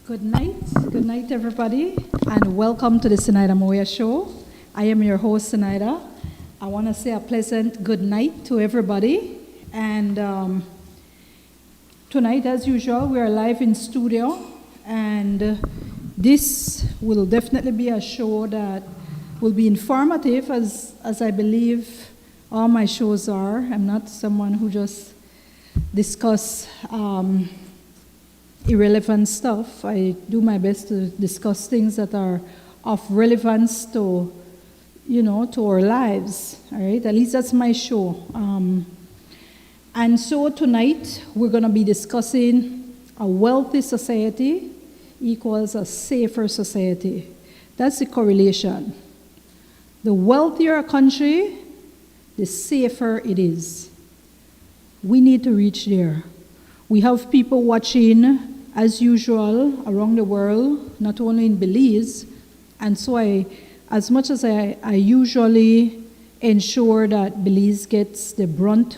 Good night, everybody, and welcome to the Zenaida Moya show. I am your host, Zenaida. I want to say a pleasant good night to everybody. And tonight, as usual, we are live in studio, and this will definitely be a show that will be informative, as I believe all my shows are. I'm not someone who just discuss irrelevant stuff. I do my best to discuss things that are of relevance to, to our lives. All right, at least that's my show. And so tonight we're going to be discussing a wealthy society equals a safer society. That's the correlation. The wealthier a country, the safer it is. We need to reach there. We have people watching, as usual, around the world, not only in Belize. And so as much as I usually ensure that Belize gets the brunt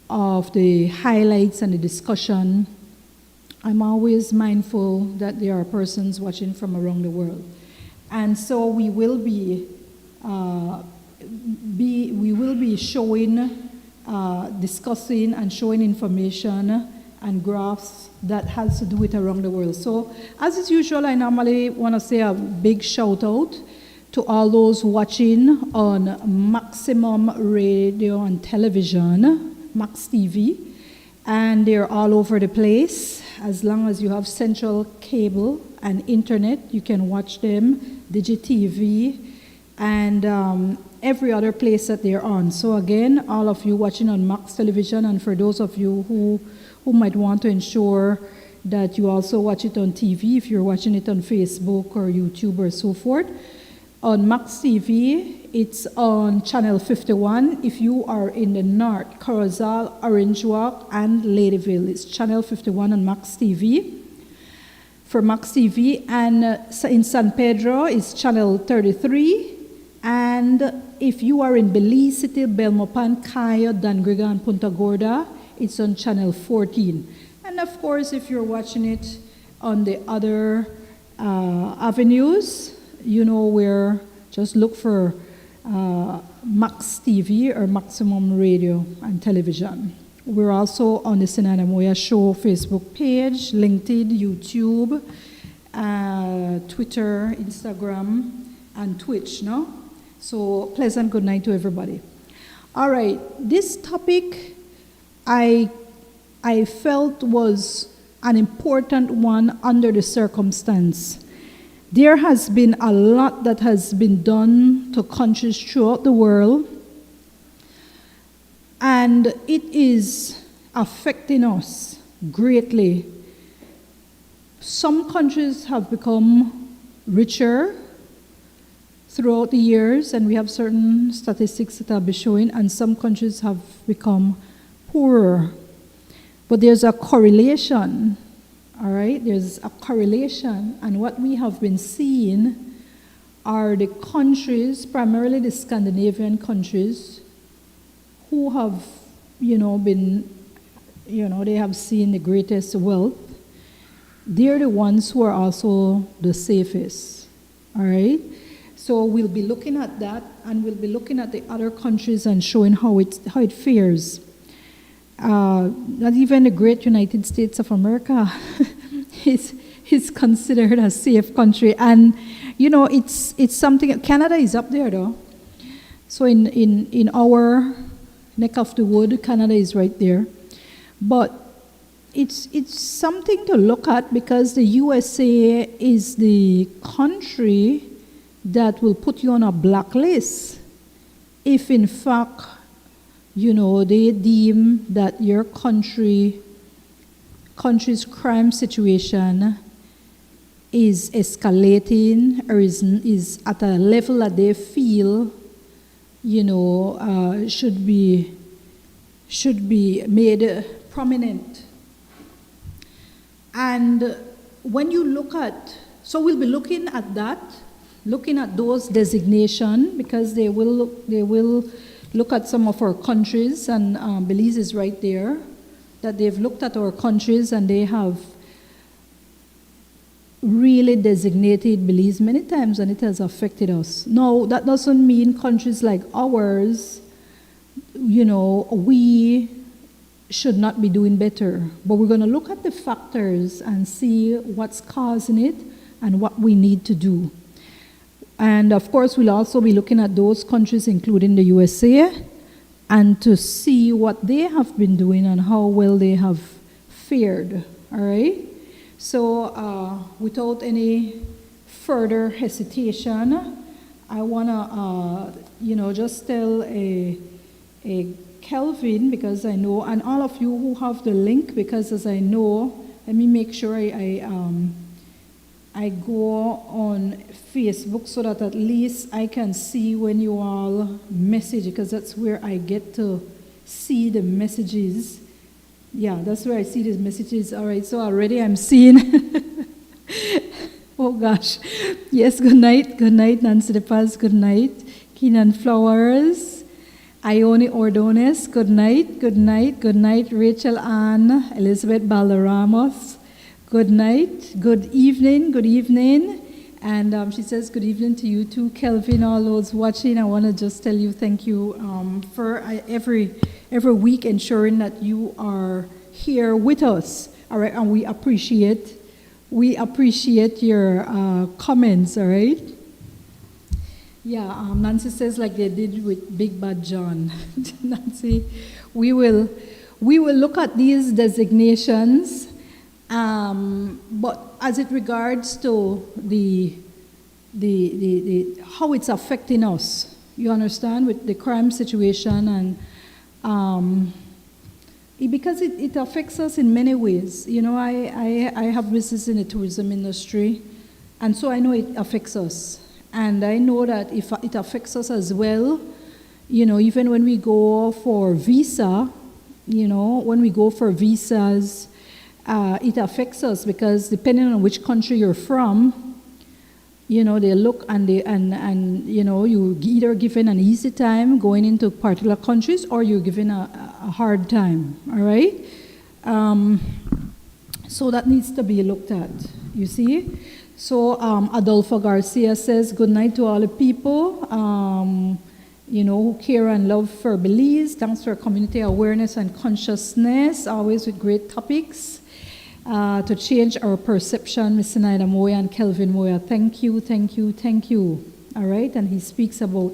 of the highlights and the discussion, I'm always mindful that there are persons watching from around the world. And so we will be showing, discussing and showing information and graphs that has to do with around the world. So, as is usual, I normally want to say a big shout out to all those watching on Maximum Radio and Television, Max TV, and they're all over the place. As long as you have central cable and internet, you can watch them, DigiTV, and every other place that they're on. So again, all of you watching on Max Television, and for those of you who might want to ensure that you also watch it on TV, if you're watching it on Facebook or YouTube or so forth. On Max TV, it's on channel 51. If you are in the north, Corozal, Orange Walk, and Ladyville, it's channel 51 on Max TV. For Max TV, and in San Pedro, it's channel 33. And if you are in Belize City, Belmopan, Cayo, Dangriga, and Punta Gorda, it's on channel 14. And of course, if you're watching it on the other avenues, where just look for Max TV or Maximum Radio and Television. We're also on the Zenaida Moya Show Facebook page, LinkedIn, YouTube, Twitter, Instagram, and Twitch, no? So pleasant good night to everybody. All right, this topic I felt was an important one under the circumstance. There has been a lot that has been done to countries throughout the world, and it is affecting us greatly. Some countries have become richer throughout the years, and we have certain statistics that I'll be showing, and some countries have become poorer. But there's a correlation, all right? There's a correlation, and what we have been seeing are the countries, primarily the Scandinavian countries, who have, been, they have seen the greatest wealth. They're the ones who are also the safest, all right? So we'll be looking at that, and we'll be looking at the other countries and showing how it fares. Not even the great United States of America is considered a safe country. And, it's something, Canada is up there though. So in our neck of the wood, Canada is right there. But it's something to look at, because the USA is the country that will put you on a blacklist if in fact they deem that your country's crime situation is escalating or is at a level that they feel should be made prominent. And when you look at, so we'll be looking at that, looking at those designations, because they will look at some of our countries, and Belize is right there, that they've looked at our countries and they have really designated Belize many times, and it has affected us. Now, that doesn't mean countries like ours, we should not be doing better. But we're going to look at the factors and see what's causing it and what we need to do. And of course, we'll also be looking at those countries, including the USA, and to see what they have been doing and how well they have fared. All right? So without any further hesitation, I want to, just tell a Kelvin, because I know, and all of you who have the link, because as I know, let me make sure I go on Facebook so that at least I can see when you all message, because that's where I get to see the messages. Yeah, that's where I see these messages. All right, so already I'm seeing. Oh gosh. Yes, good night, Nancy De Paz, good night. Keenan Flowers, Ione Ordones, good night, Rachel Ann, Elizabeth Balderramos, good night, good evening. And she says good evening to you too, Kelvin, all those watching. I want to just tell you thank you for every week ensuring that you are here with us. All right, and we appreciate your comments. All right. Yeah, Nancy says like they did with Big Bad John. Nancy, we will look at these designations. But as it regards to the how it's affecting us, you understand, with the crime situation, and because it affects us in many ways. I have business in the tourism industry, and so I know it affects us, and I know that if it affects us as well, even when we go for visa, when we go for visas. It affects us because depending on which country you're from, they look and you either given an easy time going into particular countries or you're given a hard time. All right, so that needs to be looked at. You see, so Adolfo Garcia says good night to all the people. Who care and love for Belize. Thanks for community awareness and consciousness, always with great topics. To change our perception, Ms. Zenaida Moya and Kelvin Moya. Thank you. All right, and he speaks about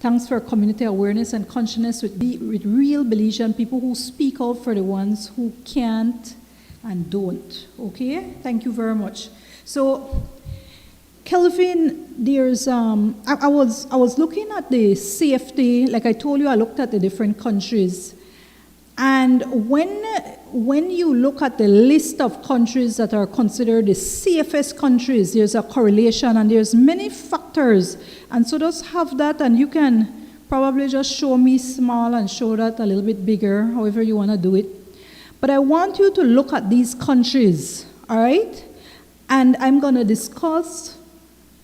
thanks for community awareness and consciousness with real Belizean people who speak out for the ones who can't and don't. Okay, thank you very much. So, Kelvin, there's I was looking at the safety. Like I told you, I looked at the different countries, and when you look at the list of countries that are considered the safest countries, there's a correlation and there's many factors. And so just have that, and you can probably just show me small and show that a little bit bigger, however you want to do it. But I want you to look at these countries, all right? And I'm going to discuss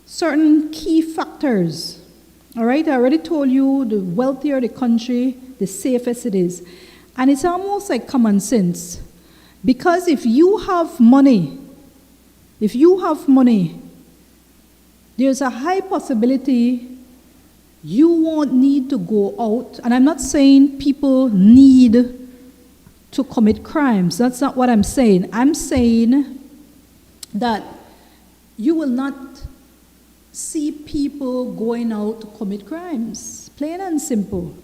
certain key factors, all right? I already told you the wealthier the country, the safest it is. And it's almost like common sense. Because if you have money, there's a high possibility you won't need to go out. And I'm not saying people need to commit crimes. That's not what I'm saying. I'm saying that you will not see people going out to commit crimes. Plain and simple.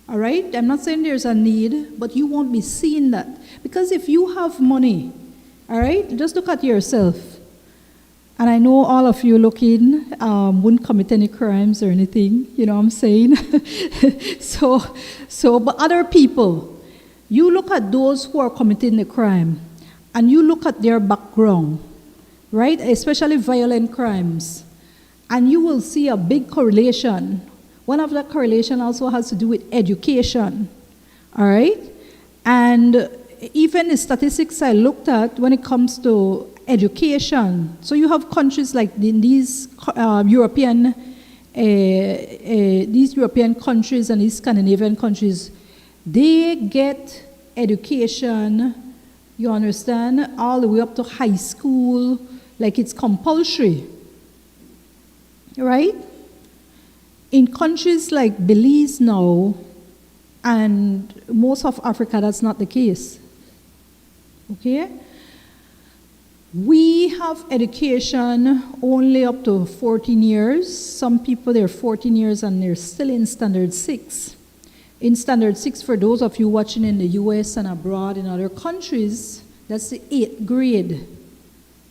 All right? I'm not saying there's a need, but you won't be seeing that. Because if you have money, all right, just look at yourself. And I know all of you looking wouldn't commit any crimes or anything, you know what I'm saying? But other people, you look at those who are committing the crime, and you look at their background, right? Especially violent crimes. And you will see a big correlation. One of the correlation also has to do with education, all right? And even the statistics I looked at when it comes to education, so you have countries like in these European countries and these Scandinavian countries, they get education, you understand, all the way up to high school like it's compulsory, right? In countries like Belize now and most of Africa, that's not the case. Okay? We have education only up to 14 years. Some people, they're 14 years and they're still in Standard 6. In Standard 6, for those of you watching in the US and abroad in other countries, that's the 8th grade.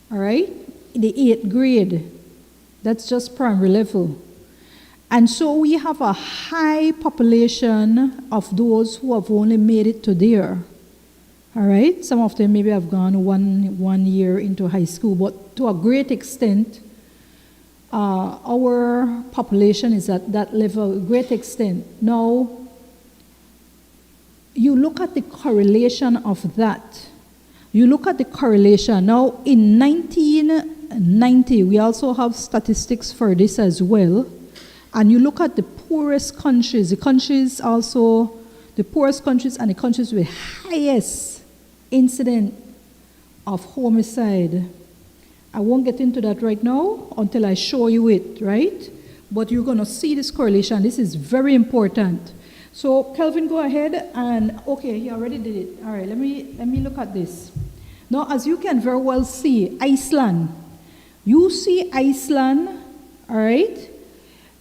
All right? The 8th grade. That's just primary level. And so we have a high population of those who have only made it to there. All right? Some of them maybe have gone one year into high school, but to a great extent, our population is at that level, great extent. Now, you look at the correlation of that. You look at the correlation. Now, in 1990, we also have statistics for this as well. And you look at the poorest countries, the poorest countries and the countries with highest incident of homicide. I won't get into that right now until I show you it, right? But you're going to see this correlation. This is very important. So, Kelvin, go ahead and, okay, he already did it. All right, let me look at this. Now, as you can very well see, Iceland. You see Iceland, all right?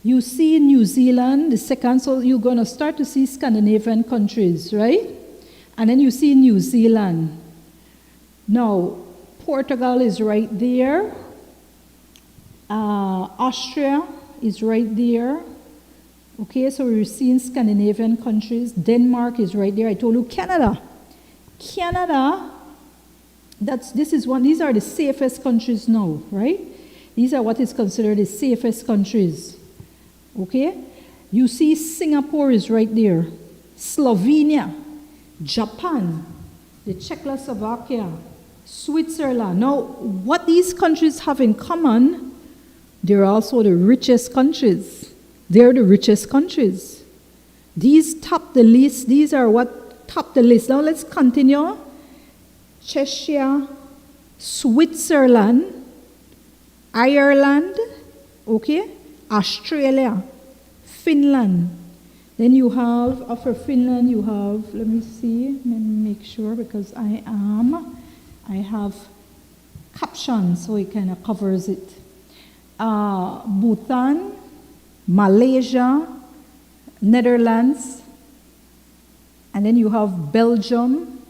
You see New Zealand, the second, so you're going to start to see Scandinavian countries, right? And then you see New Zealand. Now, Portugal is right there. Austria is right there. Okay, so we're seeing Scandinavian countries. Denmark is right there. I told you Canada. Canada, these are the safest countries now, right? These are what is considered the safest countries. Okay? You see Singapore is right there. Slovenia, Japan, the Czechoslovakia, Switzerland. Now, what these countries have in common, they're also the richest countries. They're the richest countries. These top the list. These are what top the list. Now let's continue. Czechia, Switzerland, Ireland, okay, Australia, Finland. Then you have, after Finland, you have, let me make sure because I have captions so it kind of covers it. Bhutan, Malaysia, Netherlands, and then you have Belgium,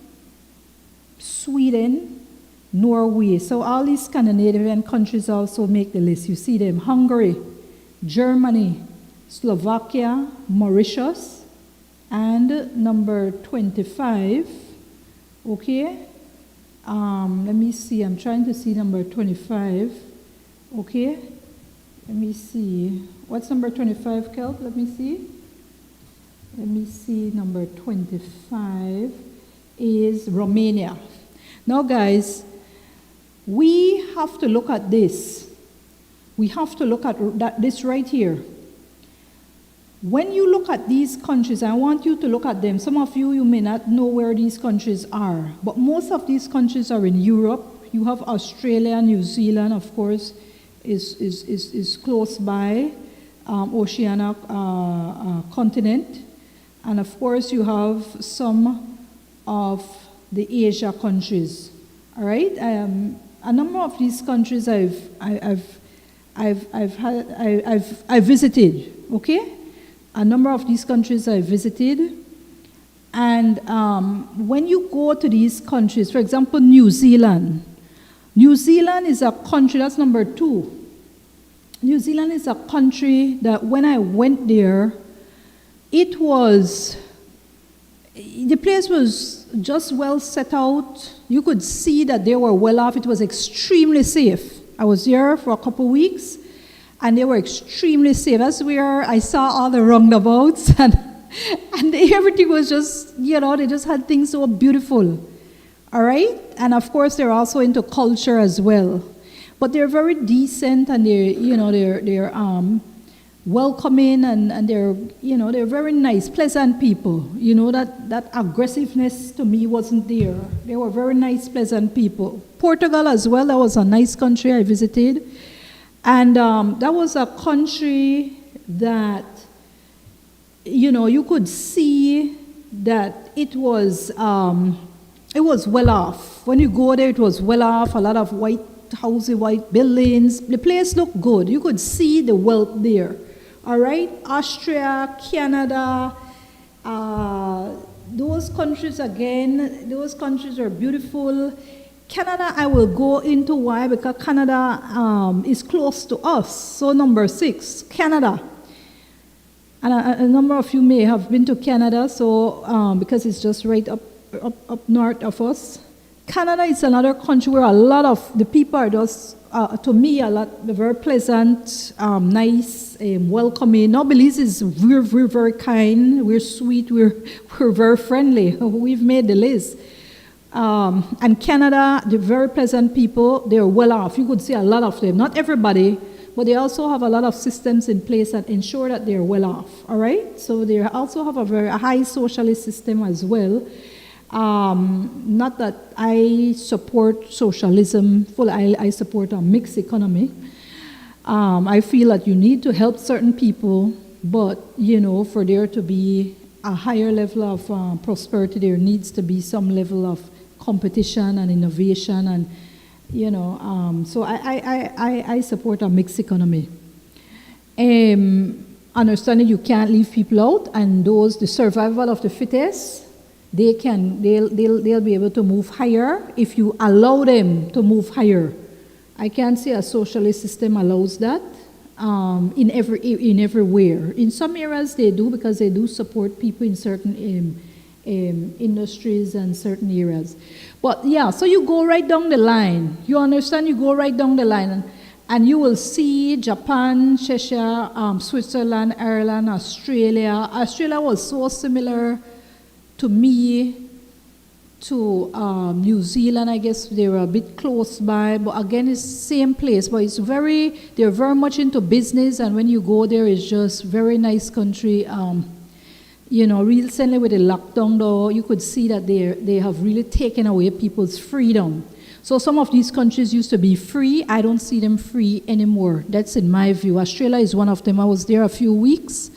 Sweden, Norway. So all these Scandinavian countries also make the list. You see them: Hungary, Germany, Slovakia, Mauritius, and number 25. Okay. Let me see. I'm trying to see number 25. Okay. Let me see. What's number 25, Kel? Let me see. Let me see. Number 25 is Romania. Now, guys, we have to look at this. We have to look at this right here. When you look at these countries, I want you to look at them. Some of you may not know where these countries are, but most of these countries are in Europe. You have Australia, New Zealand, of course, is close by, Oceania continent. And of course, you have some of the Asia countries. All right? A number of these countries I've visited, okay? A number of these countries I visited, and when you go to these countries, for example, New Zealand. New Zealand is a country, that's number 2. New Zealand is a country that when I went there, the place was just well set out. You could see that they were well off. It was extremely safe. I was there for a couple weeks, and they were extremely safe. That's where I saw all the roundabouts, and everything was just, they just had things so beautiful. All right? And of course, they're also into culture as well. But they're very decent, and they're welcoming, and they're very nice, pleasant people. That aggressiveness to me wasn't there. They were very nice, pleasant people. Portugal as well. That was a nice country I visited. And that was a country that, you could see that it was well off. When you go there, it was well off, a lot of white houses, white buildings. The place looked good. You could see the wealth there. All right? Austria, Canada, those countries are beautiful. Canada, I will go into why, because Canada is close to us. So number 6, Canada. And a number of you may have been to Canada, so because it's just right up north of us. Canada is another country where a lot of the people are just, to me, very pleasant, nice, welcoming. Now, Belize is we're very kind, we're sweet, we're very friendly. We've made the list. And Canada, they're very pleasant people. They're well off. You could see a lot of them. Not everybody, but they also have a lot of systems in place that ensure that they're well off. All right? So they also have a very high socialist system as well. Not that I support socialism fully. I support a mixed economy. I feel that you need to help certain people, but, for there to be a higher level of prosperity, there needs to be some level of competition and innovation, and so I support a mixed economy. Understanding you can't leave people out, and the survival of the fittest, they'll be able to move higher if you allow them to move higher. I can't say a socialist system allows that in everywhere. In some areas they do, because they do support people in certain industries and certain areas. But yeah, so you go right down the line. You understand? You go right down the line, and you will see Japan, Cheshire, Switzerland, Ireland, Australia. Australia was so similar to me to New Zealand. I guess they were a bit close by, but again, it's the same place. But they're very much into business, and when you go there, it's just very nice country. Recently with the lockdown, though, you could see that they have really taken away people's freedom. So some of these countries used to be free. I don't see them free anymore. That's in my view. Australia is one of them. I was there a few weeks,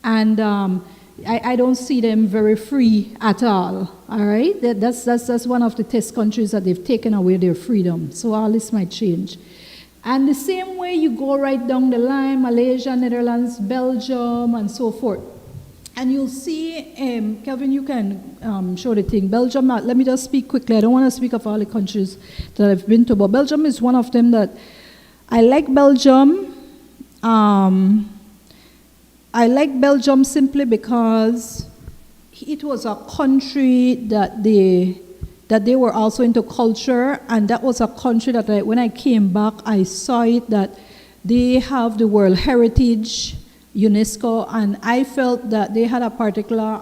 and I don't see them very free at all. All right, that's one of the test countries that they've taken away their freedom. So all this might change. And the same way you go right down the line, Malaysia, Netherlands, Belgium, and so forth. And you'll see, Kelvin, you can show the thing. Belgium, let me just speak quickly. I don't want to speak of all the countries that I've been to, but Belgium is one of them that I like. Belgium. I like Belgium simply because it was a country that they were also into culture, and that was a country that when I came back, I saw it that they have the World Heritage, UNESCO, and I felt that they had a particular,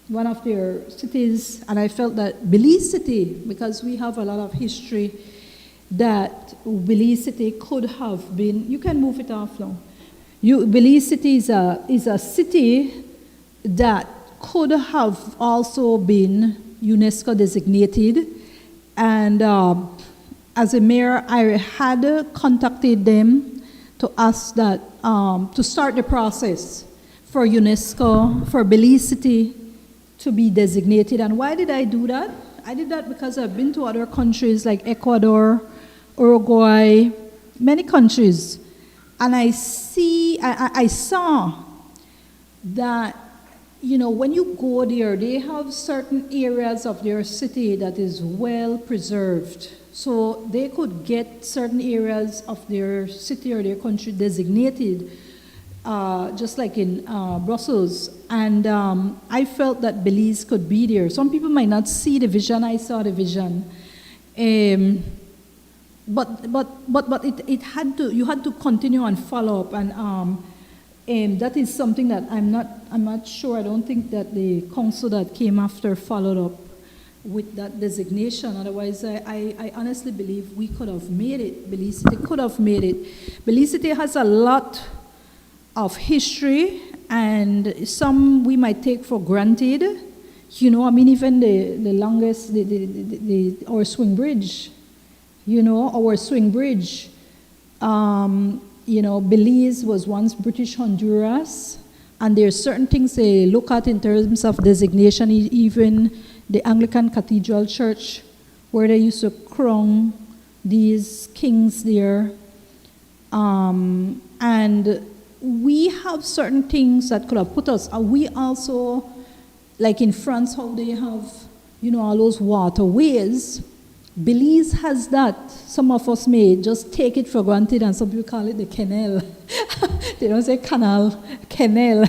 one of their cities, and I felt that Belize City, because we have a lot of history, that Belize City could have been, you can move it off now. Belize City is a city that could have also been UNESCO designated, and as a mayor, I had contacted them to ask that to start the process for UNESCO, for Belize City to be designated. And why did I do that? I did that because I've been to other countries like Ecuador, Uruguay, many countries, and I saw that, when you go there, they have certain areas of their city that is well preserved. So they could get certain areas of their city or their country designated, just like in Brussels. And I felt that Belize could be there. Some people might not see the vision. I saw the vision. But you had to continue and follow up, and that is something that I'm not sure. I don't think that the council that came after followed up with that designation. Otherwise, I honestly believe we could have made it. Belize City could have made it. Belize City has a lot of history, and some we might take for granted. Even the longest, our swing bridge, our swing bridge. Belize was once British Honduras, and there are certain things they look at in terms of designation, even the Anglican Cathedral Church, where they used to crown these kings there. And we have certain things that could have put us, we also, like in France, how they have, all those waterways. Belize has that. Some of us may just take it for granted, and some people call it the canal. They don't say canal, canal.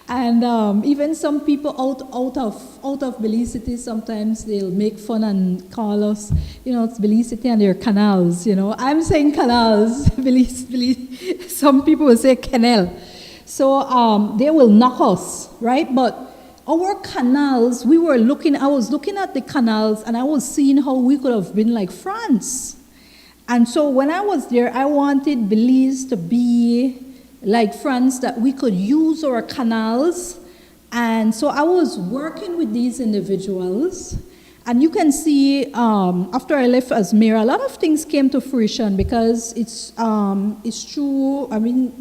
And even some people out of Belize City, sometimes they'll make fun and call us, it's Belize City and their canals. I'm saying canals. Belize. Some people will say canal. So they will knock us, right? But our canals, I was looking at the canals, and I was seeing how we could have been like France. And so when I was there, I wanted Belize to be like France, that we could use our canals. And so I was working with these individuals. And you can see, after I left as mayor, a lot of things came to fruition, because it's true. I mean,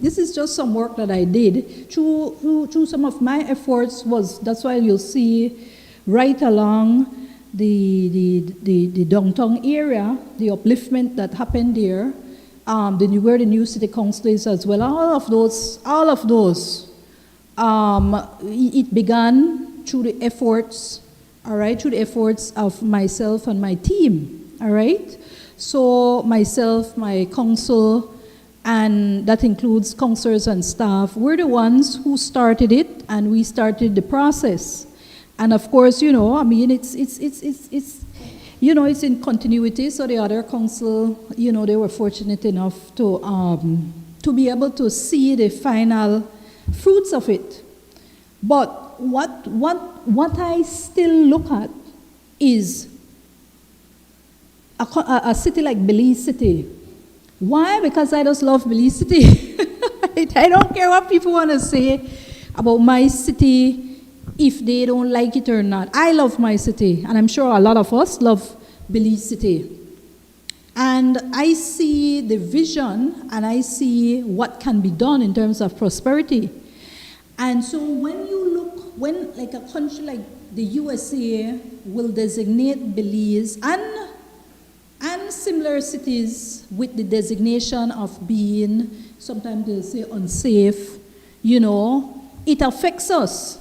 this is just some work that I did. Through some of my efforts that's why you'll see right along the downtown area, the upliftment that happened there, where the new city council is as well. All of those, it began through the efforts. All right, through the efforts of myself and my team, all right? So myself, my council, and that includes councillors and staff, we're the ones who started it, and we started the process. And of course, it's in continuity, so the other council, they were fortunate enough to be able to see the final fruits of it. But what I still look at is a city like Belize City. Why? Because I just love Belize City. I don't care what people want to say about my city, if they don't like it or not. I love my city, and I'm sure a lot of us love Belize City. And I see the vision, and I see what can be done in terms of prosperity. And so when like a country like the USA will designate Belize and similar cities with the designation of being, sometimes they'll say unsafe, it affects us.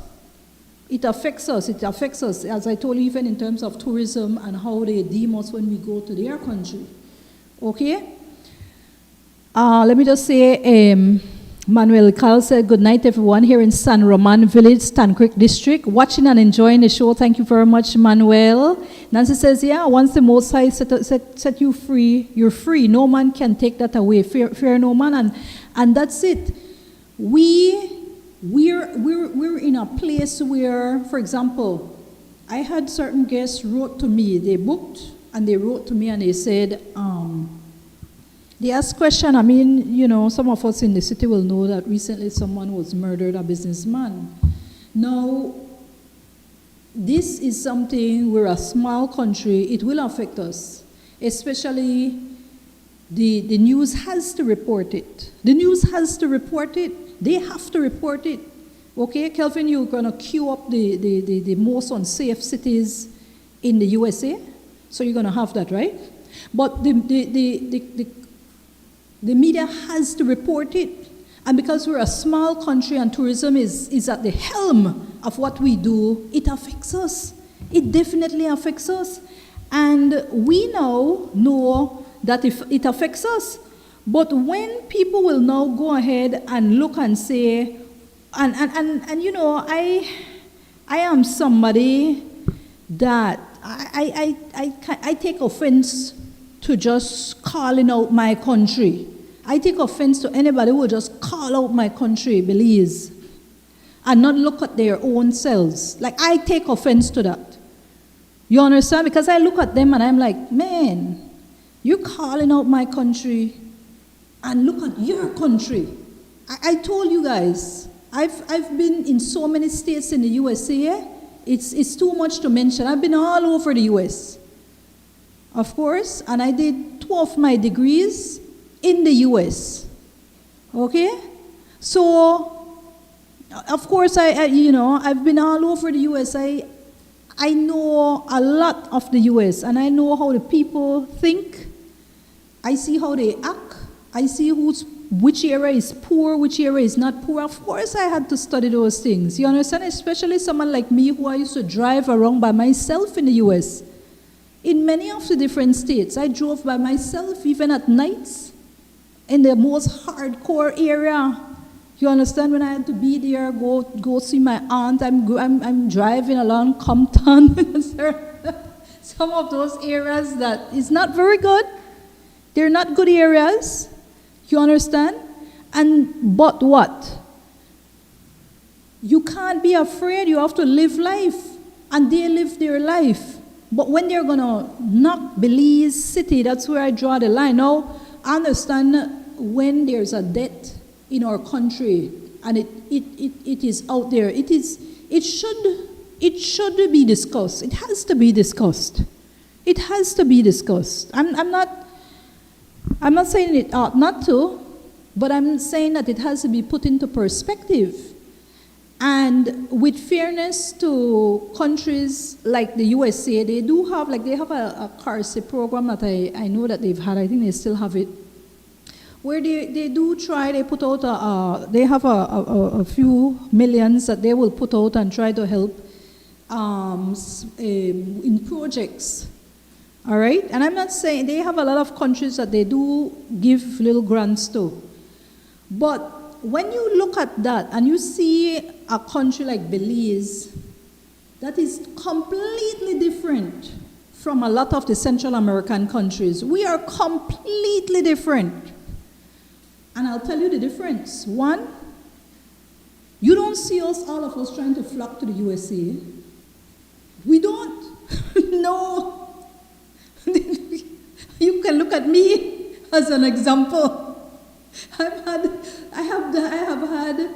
It affects us, as I told you, even in terms of tourism and how they deem us when we go to their country. Okay? Let me just say, Manuel Carl said, good night, everyone, here in San Roman Village, Stan Creek District, watching and enjoying the show. Thank you very much, Manuel. Nancy says, yeah, once the Most High set you free, you're free. No man can take that away. Fear no man. And that's it. We're in a place where, for example, I had certain guests wrote to me. They booked, and they wrote to me, and they said, they asked question. I mean, some of us in the city will know that recently someone was murdered, a businessman. Now, this is something, we're a small country, it will affect us, especially the news has to report it. The news has to report it. They have to report it. Okay, Kelvin, you're going to queue up the most unsafe cities in the USA, so you're going to have that, right? But the media has to report it. And because we're a small country and tourism is at the helm of what we do, it affects us. It definitely affects us. And we now know that if it affects us. But when people will now go ahead and look and say, I am somebody that I take offense to just calling out my country. I take offense to anybody who will just call out my country, Belize, and not look at their own selves. Like, I take offense to that. You understand? Because I look at them and I'm like, man, you're calling out my country, and look at your country. I told you guys, I've been in so many states in the USA, it's too much to mention. I've been all over the US. of course, and I did 2 of my degrees in the US. Okay? So, of course, I've been all over the US. I know a lot of the US, and I know how the people think. I see how they act. I see which area is poor, which area is not poor. Of course, I had to study those things. You understand? Especially someone like me who I used to drive around by myself in the US. In many of the different states, I drove by myself, even at nights, in the most hardcore area. You understand? When I had to be there, go see my aunt, I'm driving along Compton. Some of those areas that is not very good. They're not good areas. You understand? But what? You can't be afraid. You have to live life. And they live their life. But when they're going to knock Belize City, that's where I draw the line. Now, I understand when there's a debt in our country and it is out there, it should be discussed. It has to be discussed. It has to be discussed. I'm not saying it ought not to, but I'm saying that it has to be put into perspective. And with fairness to countries like the USA, they have a CARSI program that I know that they've had. I think they still have it, where they do try. They put out they have a few millions that they will put out and try to help in projects. All right? And I'm not saying, they have a lot of countries that they do give little grants to. But when you look at that and you see a country like Belize, that is completely different from a lot of the Central American countries. We are completely different. And I'll tell you the difference. One, you don't see all of us trying to flock to the USA. We don't. No. You can look at me as an example. I have had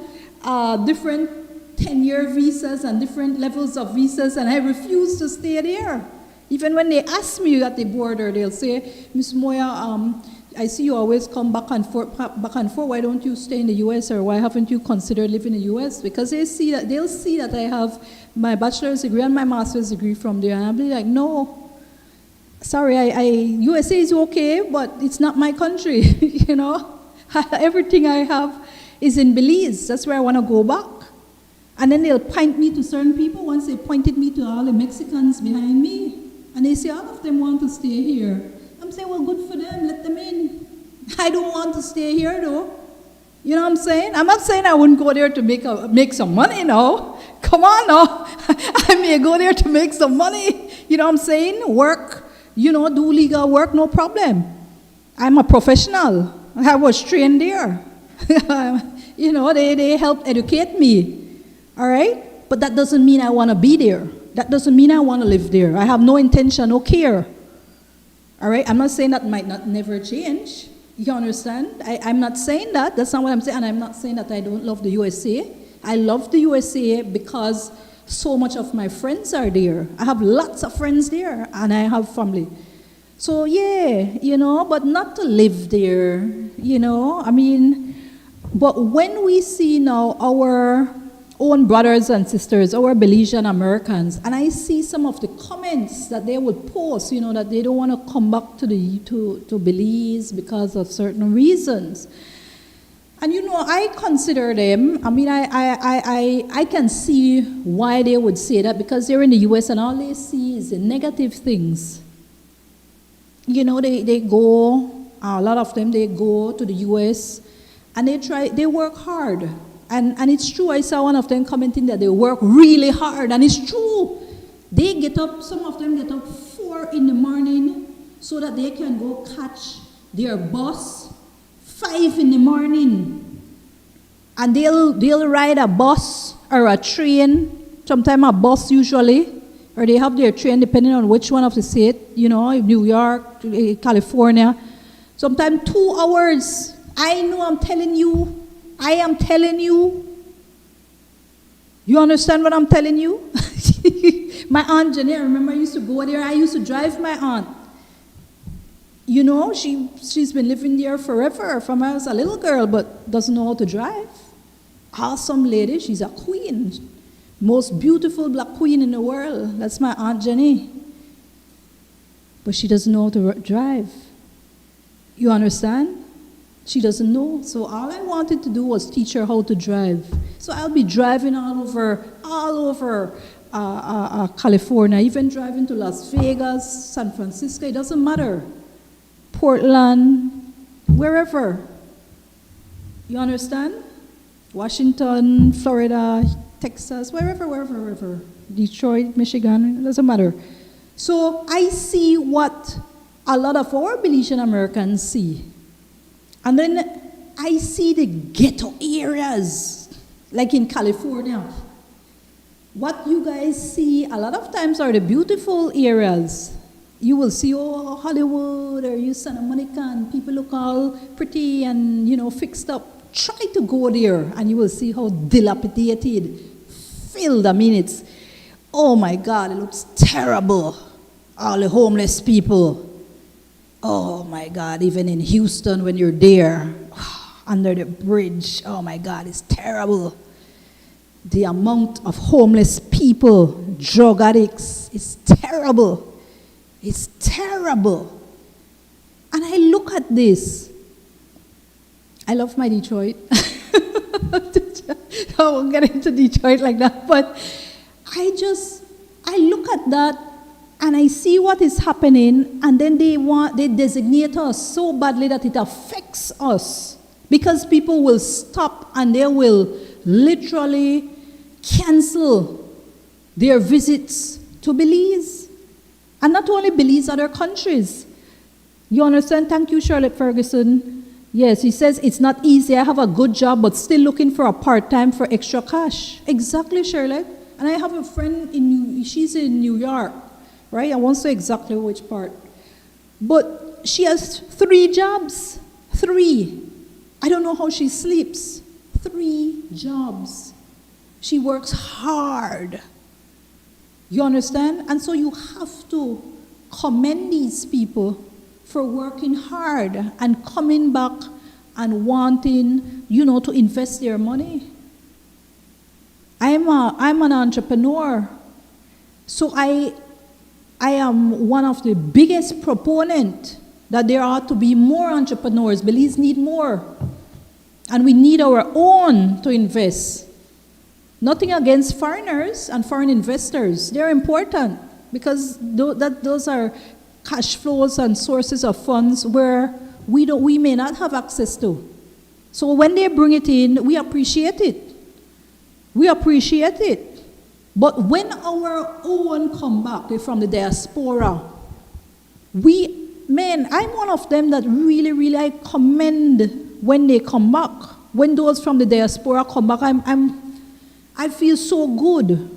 different 10-year visas and different levels of visas, and I refuse to stay there. Even when they ask me at the border, they'll say, Ms. Moya, I see you always come back and forth. Why don't you stay in the U.S. or why haven't you considered living in the U.S.? Because they'll see that I have my bachelor's degree and my master's degree from there, and I'll be like, no. Sorry, USA is okay, but it's not my country, you know. Everything I have is in Belize. That's where I want to go back. And then they'll point me to certain people. Once they pointed me to all the Mexicans behind me, and they say all of them want to stay here. I'm saying, well, good for them. Let them in. I don't want to stay here, though. You know what I'm saying? I'm not saying I wouldn't go there to make some money, no. Come on, no. I may go there to make some money. You know what I'm saying? Work. Do legal work, no problem. I'm a professional. I was trained there. They helped educate me. All right? But that doesn't mean I want to be there. That doesn't mean I want to live there. I have no intention, no care. All right? I'm not saying that might not never change. You understand? I'm not saying that. That's not what I'm saying. And I'm not saying that I don't love the USA. I love the USA because so much of my friends are there. I have lots of friends there, and I have family. So yeah, but not to live there, but when we see now our own brothers and sisters, our Belizean Americans, and I see some of the comments that they would post, that they don't want to come back to Belize because of certain reasons. And I consider them, I can see why they would say that, because they're in the US and all they see is the negative things. They go, a lot of them, they go to the US and they work hard. And it's true, I saw one of them commenting that they work really hard, and it's true. They get up, some of them get up 4 in the morning so that they can go catch their bus 5 in the morning, and they'll ride a bus or a train, sometimes a bus usually, or they have their train depending on which one of the state, New York, California, sometimes 2 hours. I am telling you. You understand what I'm telling you? My aunt Jenny, I remember I used to go there. I used to drive my aunt. You know, she's been living there forever, from I was a little girl, but doesn't know how to drive. Awesome lady, she's a queen. Most beautiful black queen in the world. That's my Aunt Jenny. But she doesn't know how to drive. You understand? She doesn't know. So all I wanted to do was teach her how to drive. So I'll be driving all over California, even driving to Las Vegas, San Francisco, it doesn't matter. Portland, wherever. You understand? Washington, Florida, Texas, wherever. Detroit, Michigan, it doesn't matter. So I see what a lot of our Belizean Americans see. And then I see the ghetto areas, like in California. What you guys see a lot of times are the beautiful areas. You will see, oh, Hollywood or you Santa Monica, and people look all pretty and, you know, fixed up. Try to go there and you will see how dilapidated, filled. I mean, it's, oh my God, it looks terrible. All the homeless people. Oh my God, even in Houston when you're there, under the bridge, oh my God, it's terrible. The amount of homeless people, drug addicts, is terrible. It's terrible. And I look at this. I love my Detroit. I won't get into Detroit like that, but I look at that and I see what is happening, and then they designate us so badly that it affects us, because people will stop and they will literally cancel their visits to Belize. And not only Belize, other countries. You understand? Thank you, Charlotte Ferguson. Yes, he says, it's not easy. I have a good job, but still looking for a part-time for extra cash. Exactly, Charlotte. And I have a friend, she's in New York, right? I won't say exactly which part. But she has 3 jobs. 3. I don't know how she sleeps. 3 jobs. She works hard. You understand? And so you have to commend these people for working hard and coming back and wanting, you know, to invest their money. I'm an entrepreneur. So I am one of the biggest proponents that there ought to be more entrepreneurs. Belize need more. And we need our own to invest. Nothing against foreigners and foreign investors. They're important because those are cash flows and sources of funds where we may not have access to. So when they bring it in, we appreciate it. We appreciate it. But when our own come back from the diaspora, I'm one of them that really I commend when they come back. When those from the diaspora come back, I feel so good.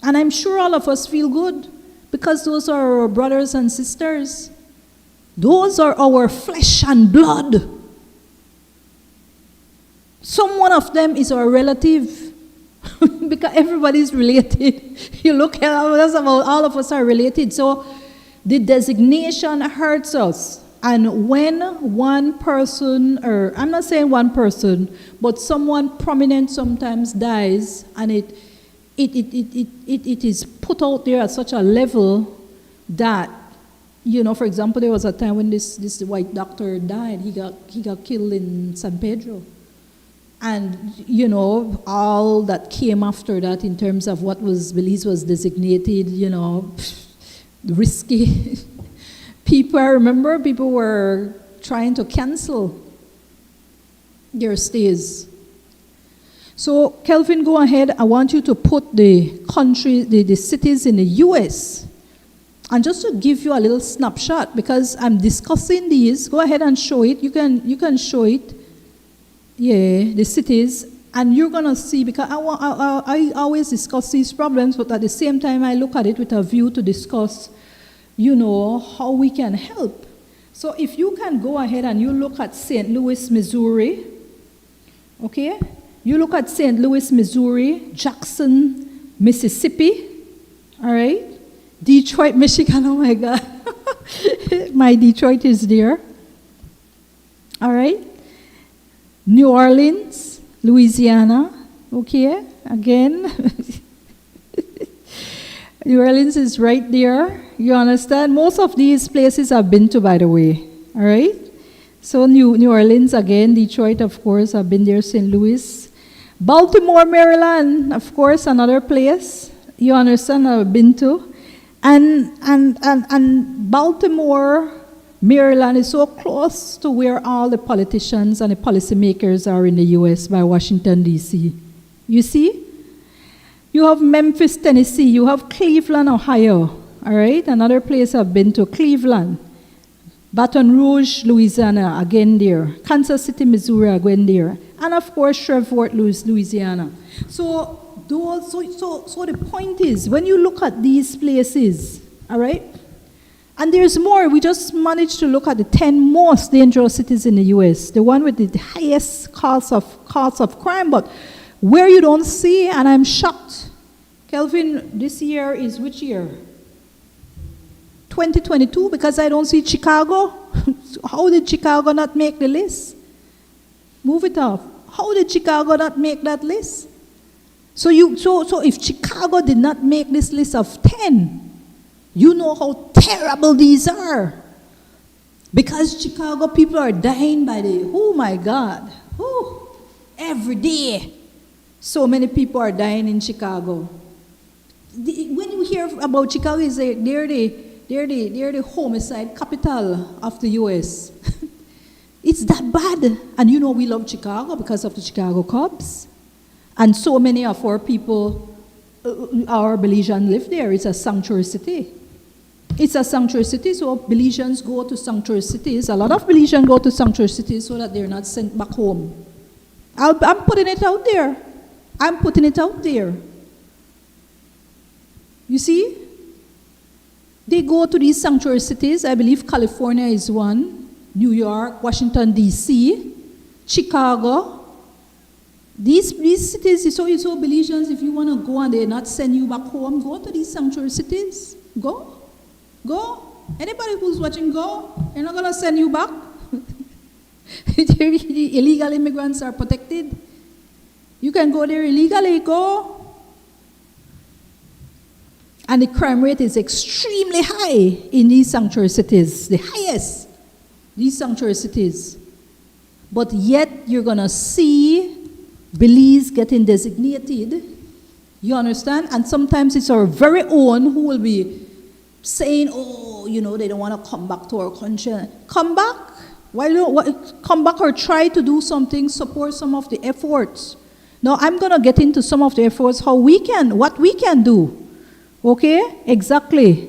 And I'm sure all of us feel good because those are our brothers and sisters. Those are our flesh and blood. Some one of them is our relative because everybody's related. You look at us, all of us are related. So the designation hurts us. And when one person, or I'm not saying one person, but someone prominent sometimes dies, and it is put out there at such a level that, you know, for example, there was a time when this white doctor died. He got killed in San Pedro. And, you know, all that came after that in terms of what Belize was designated, you know, risky. I remember people were trying to cancel their stays. So, Kelvin, go ahead. I want you to put the cities in the U.S. And just to give you a little snapshot, because I'm discussing these, go ahead and show it. You can show it. Yeah, the cities. And you're going to see, because I always discuss these problems, but at the same time, I look at it with a view to discuss, you know, how we can help. So if you can go ahead and you look at St. Louis, Missouri, okay? You look at St. Louis, Missouri, Jackson, Mississippi, all right? Detroit, Michigan, oh my God. My Detroit is there. All right. New Orleans, Louisiana. Okay, again. New Orleans is right there. You understand? Most of these places I've been to, by the way. All right? So New Orleans again, Detroit, of course, I've been there, St. Louis. Baltimore, Maryland, of course, another place. You understand? I've been to. And Baltimore, Maryland is so close to where all the politicians and the policymakers are in the U.S. by Washington, D.C. You see? You have Memphis, Tennessee. You have Cleveland, Ohio. All right? Another place I've been to, Cleveland. Baton Rouge, Louisiana, again there. Kansas City, Missouri, again there. And of course, Shreveport, Louisiana. So the point is, when you look at these places, all right? And there's more. We just managed to look at the 10 most dangerous cities in the U.S., the one with the highest cost of crime, but where you don't see, and I'm shocked. Kelvin, this year is which year? 2022, because I don't see Chicago. How did Chicago not make the list? Move it off. How did Chicago not make that list? So if Chicago did not make this list of 10, you know how terrible these are. Because Chicago people are dying by the, oh my God, every day. So many people are dying in Chicago. When you hear about Chicago, they're the homicide capital of the U.S. It's that bad. And you know we love Chicago because of the Chicago Cubs. And so many of our people, our Belizeans live there. It's a sanctuary city. It's a sanctuary city, so Belizeans go to sanctuary cities. A lot of Belizeans go to sanctuary cities so that they're not sent back home. I'm putting it out there. I'm putting it out there. You see? They go to these sanctuary cities. I believe California is one. New York, Washington, D.C., Chicago. These cities, so Belizeans, if you want to go and they not send you back home, go to these sanctuary cities. Go. Anybody who's watching, go. They're not going to send you back. The illegal immigrants are protected. You can go there illegally, go. And the crime rate is extremely high in these sanctuary cities, the highest, these sanctuary cities. But yet you're going to see Belize getting designated, you understand? And sometimes it's our very own who will be saying, they don't want to come back to our country. Come back. Why don't come back or try to do something, support some of the efforts. Now, I'm going to get into some of the efforts, what we can do. Okay? Exactly.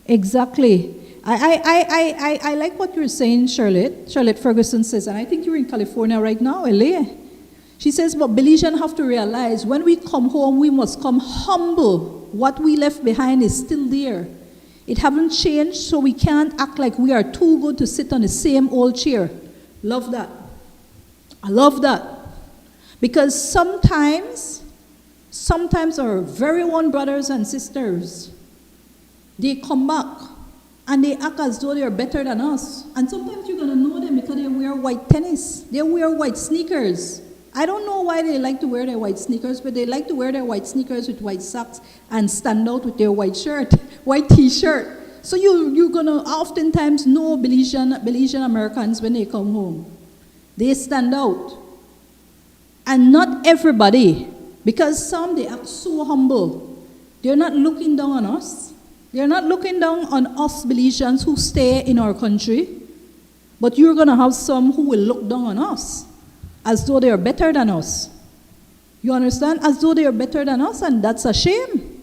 I like what you're saying, Charlotte. Charlotte Ferguson says, and I think you're in California right now, LA. She says, but Belizeans have to realize when we come home, we must come humble. What we left behind is still there. It haven't changed, so we can't act like we are too good to sit on the same old chair. Love that. I love that. Because sometimes our very own brothers and sisters, they come back and they act as though they're better than us. And sometimes you're going to know them because they wear white tennis. They wear white sneakers. I don't know why they like to wear their white sneakers, but they like to wear their white sneakers with white socks and stand out with their white shirt, white t-shirt. So you're going to oftentimes know Belizean Americans when they come home. They stand out. And not everybody, because some, they act so humble. They're not looking down on us. They're not looking down on us Belizeans who stay in our country. But you're going to have some who will look down on us as though they are better than us. You understand? As though they are better than us, and that's a shame.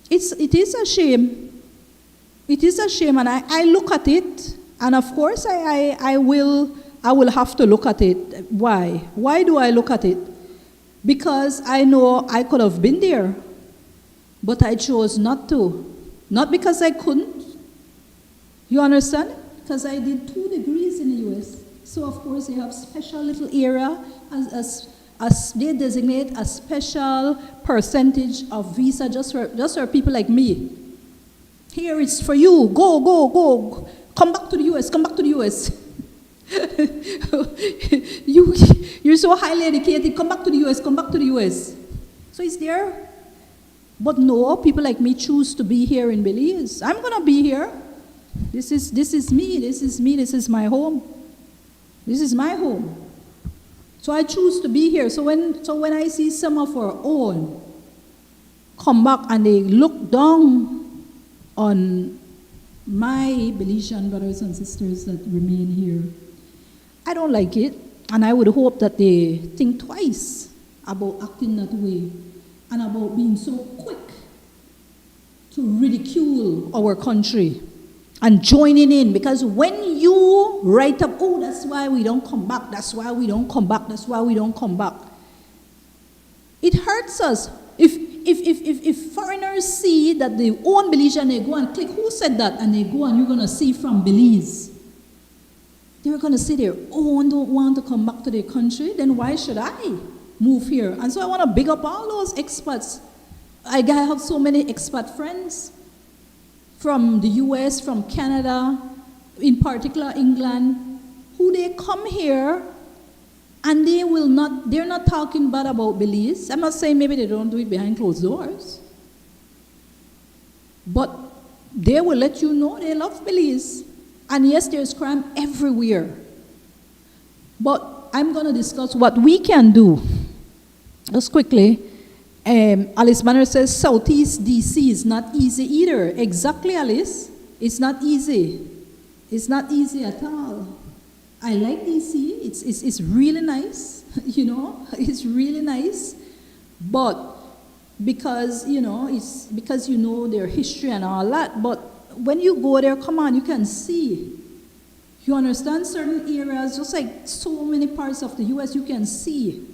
It is a shame. It is a shame, and I look at it, and of course I will have to look at it. Why? Why do I look at it? Because I know I could have been there, but I chose not to. Not because I couldn't. You understand? Because I did 2 degrees in the U.S. So of course they have special little area as they designate a special percentage of visa just for people like me. Here is for you. Go, go, go. Come back to the US. Come back to the US. You're so highly educated. Come back to the US. Come back to the US. So it's there. But no, people like me choose to be here in Belize. I'm going to be here. This is me. This is me. This is my home. This is my home. So I choose to be here. So when I see some of our own come back and they look down on my Belizean brothers and sisters that remain here, I don't like it. And I would hope that they think twice about acting that way and about being so quick to ridicule our country and joining in. Because when you write up, oh, that's why we don't come back, that's why we don't come back, that's why we don't come back, it hurts us. If foreigners see that they own Belize and they go and click, who said that? And they go and you're going to see from Belize. They're going to say their own don't want to come back to their country, then why should I move here? And so I want to big up all those expats. I have so many expat friends from the US, from Canada, in particular England, who they come here and they're not talking bad about Belize. I'm not saying maybe they don't do it behind closed doors, but they will let you know they love Belize. And yes, there's crime everywhere. But I'm going to discuss what we can do. Just quickly, Alice Banner says Southeast DC is not easy either. Exactly, Alice. It's not easy. It's not easy at all. I like DC. It's really nice. You know, it's really nice. But because, it's because you know their history and all that. But when you go there, come on, you can see. You understand certain areas, just like so many parts of the US, you can see.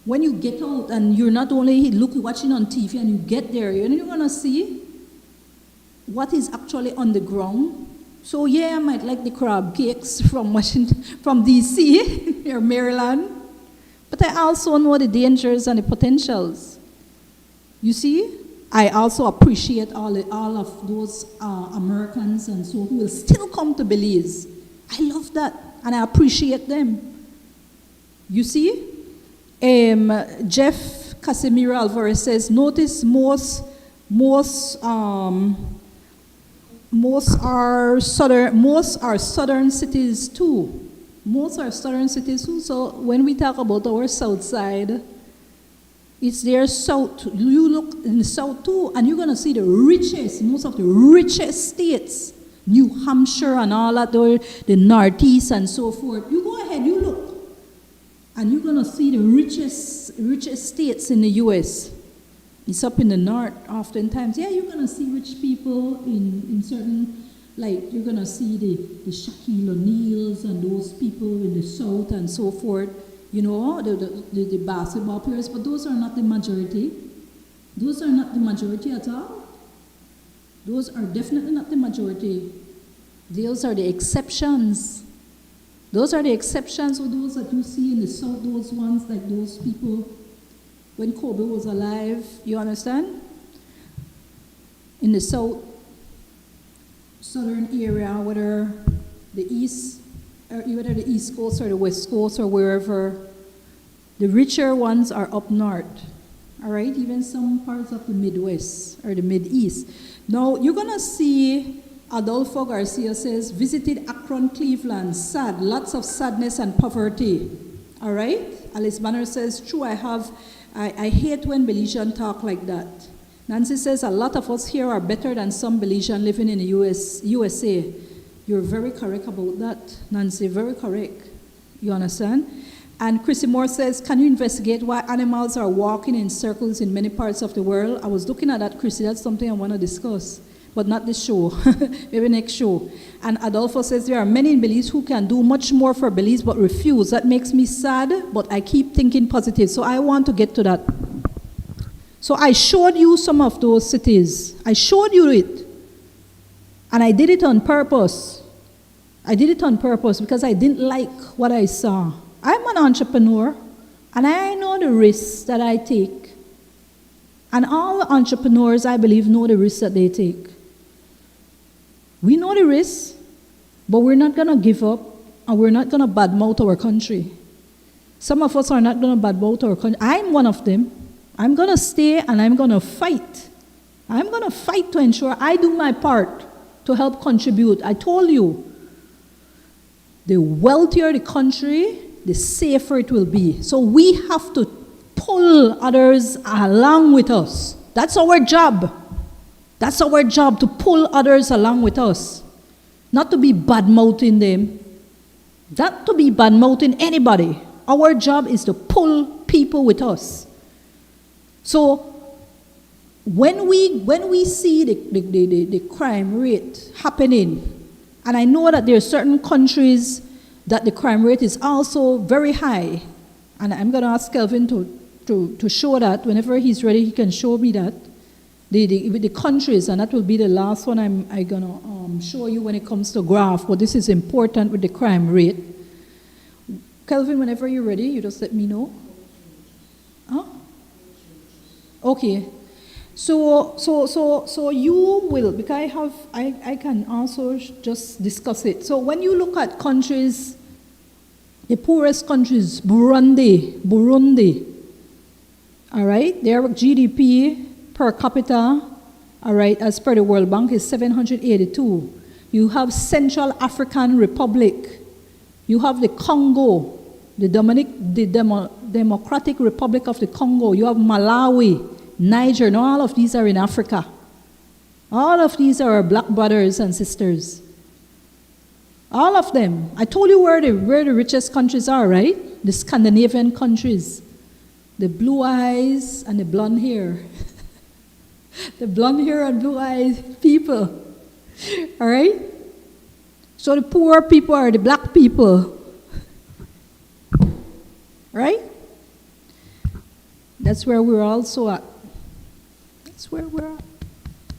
When you get out and you're not only watching on TV and you get there, you're going to see what is actually on the ground. So yeah, I might like the crab cakes from Washington, from DC or Maryland, but I also know the dangers and the potentials. You see? I also appreciate all of those Americans and so who will still come to Belize. I love that, and I appreciate them. You see? Jeff Casimiro Alvarez says, notice most are southern cities too. Most are southern cities too. So when we talk about our south side, it's their south. You look in the south too, and you're going to see most of the richest states, New Hampshire and all that, the Northeast and so forth. You go ahead, you look, and you're going to see the richest states in the U.S. It's up in the north oftentimes. Yeah, you're going to see rich people in certain, like you're going to see the Shaquille O'Neals and those people in the south and so forth. The basketball players, but those are not the majority. Those are not the majority at all. Those are definitely not the majority. Those are the exceptions. Those are the exceptions of those that you see in the south, those ones, like those people when Kobe was alive, you understand? In the southern area, whether the East Coast or the West Coast or wherever, the richer ones are up north, all right? Even some parts of the Midwest or the Mid-East. Now, you're going to see Adolfo Garcia says, visited Akron, Cleveland, sad, lots of sadness and poverty, all right? Alice Banner says, true, I hate when Belizean talk like that. Nancy says, a lot of us here are better than some Belizean living in the USA. You're very correct about that, Nancy, very correct. You understand? And Chrissy Moore says, can you investigate why animals are walking in circles in many parts of the world? I was looking at that, Chrissy, that's something I want to discuss, but not this show, maybe next show. And Adolfo says, there are many in Belize who can do much more for Belize but refuse. That makes me sad, but I keep thinking positive. So I want to get to that. So I showed you some of those cities. I showed you it. And I did it on purpose. I did it on purpose because I didn't like what I saw. I'm an entrepreneur, and I know the risks that I take. And all entrepreneurs, I believe, know the risks that they take. We know the risks, but we're not going to give up, and we're not going to badmouth our country. Some of us are not going to badmouth our country. I'm one of them. I'm going to stay and I'm going to fight. I'm going to fight to ensure I do my part to help contribute. I told you, the wealthier the country, the safer it will be. So we have to pull others along with us. That's our job. That's our job, to pull others along with us. Not to be bad-mouthing them. Not to be bad-mouthing anybody. Our job is to pull people with us. So when we see the crime rate happening, and I know that there are certain countries that the crime rate is also very high, and I'm going to ask Kelvin to show that. Whenever he's ready, he can show me that. The countries, and that will be the last one I'm going to show you when it comes to graph, but this is important with the crime rate. Kelvin, whenever you're ready, you just let me know. Huh? Okay. So you will, because I can also just discuss it. So when you look at countries, the poorest countries, Burundi, all right, their GDP per capita, all right, as per the World Bank, is 782. You have Central African Republic. You have the Congo, the Democratic Republic of the Congo. You have Malawi, Niger. Now all of these are in Africa. All of these are our black brothers and sisters. All of them. I told you where the richest countries are, right? The Scandinavian countries. The blue eyes and the blonde hair. The blonde hair and blue eyes people. All right? So the poor people are the black people. Right? That's where we're also at. That's where we're at.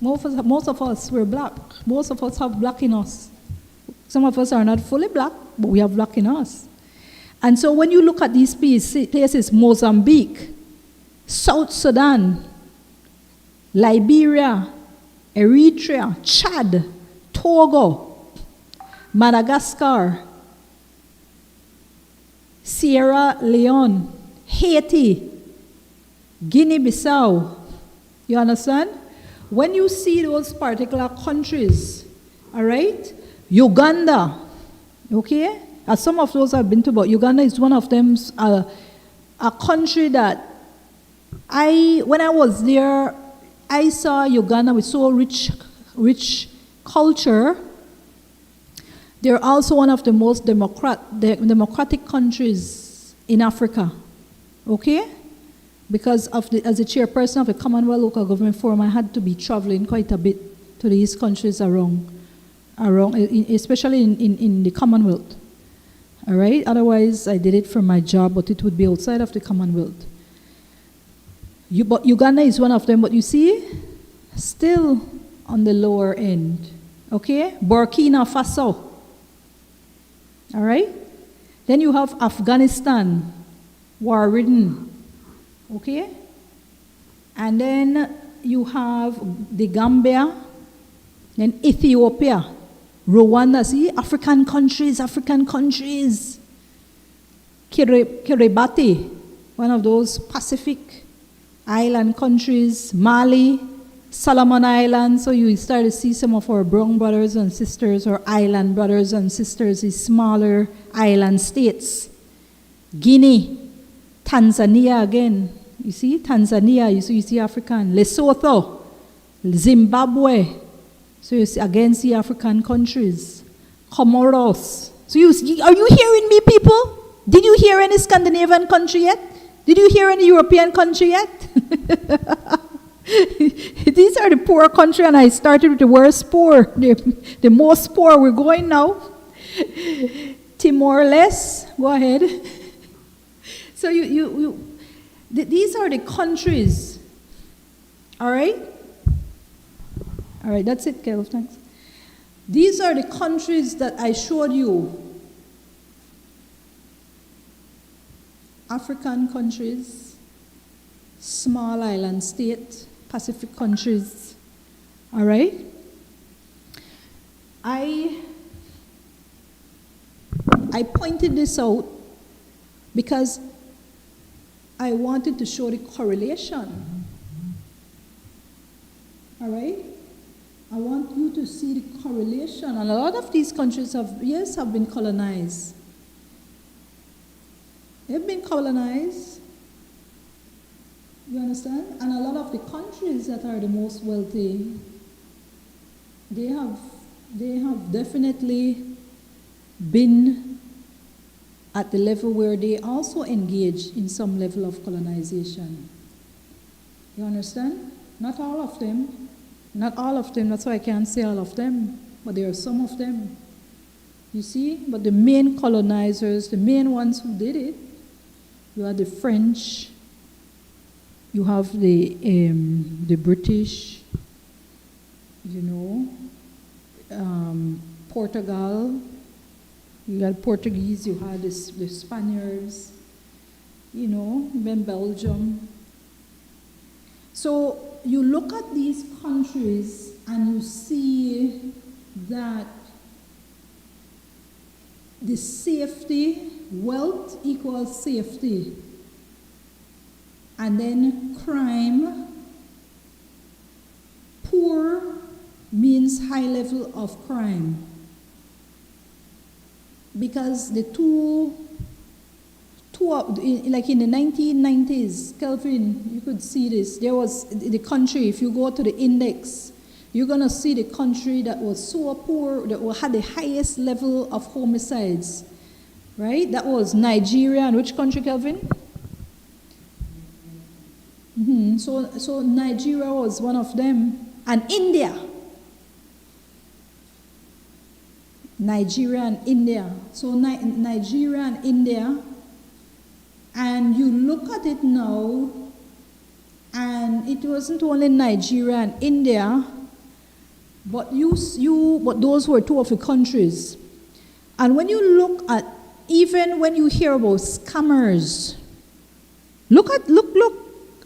Most of us, we're black. Most of us have black in us. Some of us are not fully black, but we have black in us. And so when you look at these places, Mozambique, South Sudan, Liberia, Eritrea, Chad, Togo, Madagascar, Sierra Leone, Haiti, Guinea-Bissau. You understand? When you see those particular countries, all right, Uganda, okay? As some of those I've been to, but Uganda is one of them, a country that when I was there, I saw Uganda with so rich culture. They're also one of the most democratic countries in Africa, okay? Because as a chairperson of the Commonwealth Local Government Forum, I had to be traveling quite a bit to these countries around especially in the Commonwealth. All right? Otherwise, I did it for my job, but it would be outside of the Commonwealth. But Uganda is one of them, but you see, still on the lower end. Okay? Burkina Faso. All right? Then you have Afghanistan, war-ridden. Okay? And then you have the Gambia, then Ethiopia, Rwanda. See, African countries. Kiribati, one of those Pacific island countries. Mali, Solomon Islands. So you start to see some of our brown brothers and sisters, or island brothers and sisters, these smaller island states. Guinea, Tanzania again. You see, Tanzania, you see African. Lesotho, Zimbabwe. So you see African countries. Comoros. So are you hearing me, people? Did you hear any Scandinavian country yet? Did you hear any European country yet? These are the poor country, and I started with the worst poor, the most poor. We're going now. Timor-Leste, go ahead. So these are the countries. All right? All right, that's it, Kev, thanks. These are the countries that I showed you. African countries, small island state, Pacific countries. All right? I pointed this out because I wanted to show the correlation. All right? I want you to see the correlation. And a lot of these countries have been colonized. They've been colonized. You understand? And a lot of the countries that are the most wealthy, they have definitely been at the level where they also engage in some level of colonization. You understand? Not all of them. Not all of them. That's why I can't say all of them. But there are some of them. You see? But the main colonizers, the main ones who did it, you have the French, you have the British, you know, Portugal, you had Portuguese, you had the Spaniards, you know, then Belgium. So you look at these countries and you see that the safety, wealth equals safety. And then crime, poor means high level of crime. Because the two like in the 1990s, Kelvin, you could see this. There was the country, if you go to the index, you're going to see the country that was so poor, that had the highest level of homicides, right? That was Nigeria. And which country, Kelvin? Mm-hmm. So Nigeria was one of them. And India. Nigeria and India. So Nigeria and India. And you look at it now, and it wasn't only Nigeria and India, but but those were two of the countries. And when you look at, even when you hear about scammers, look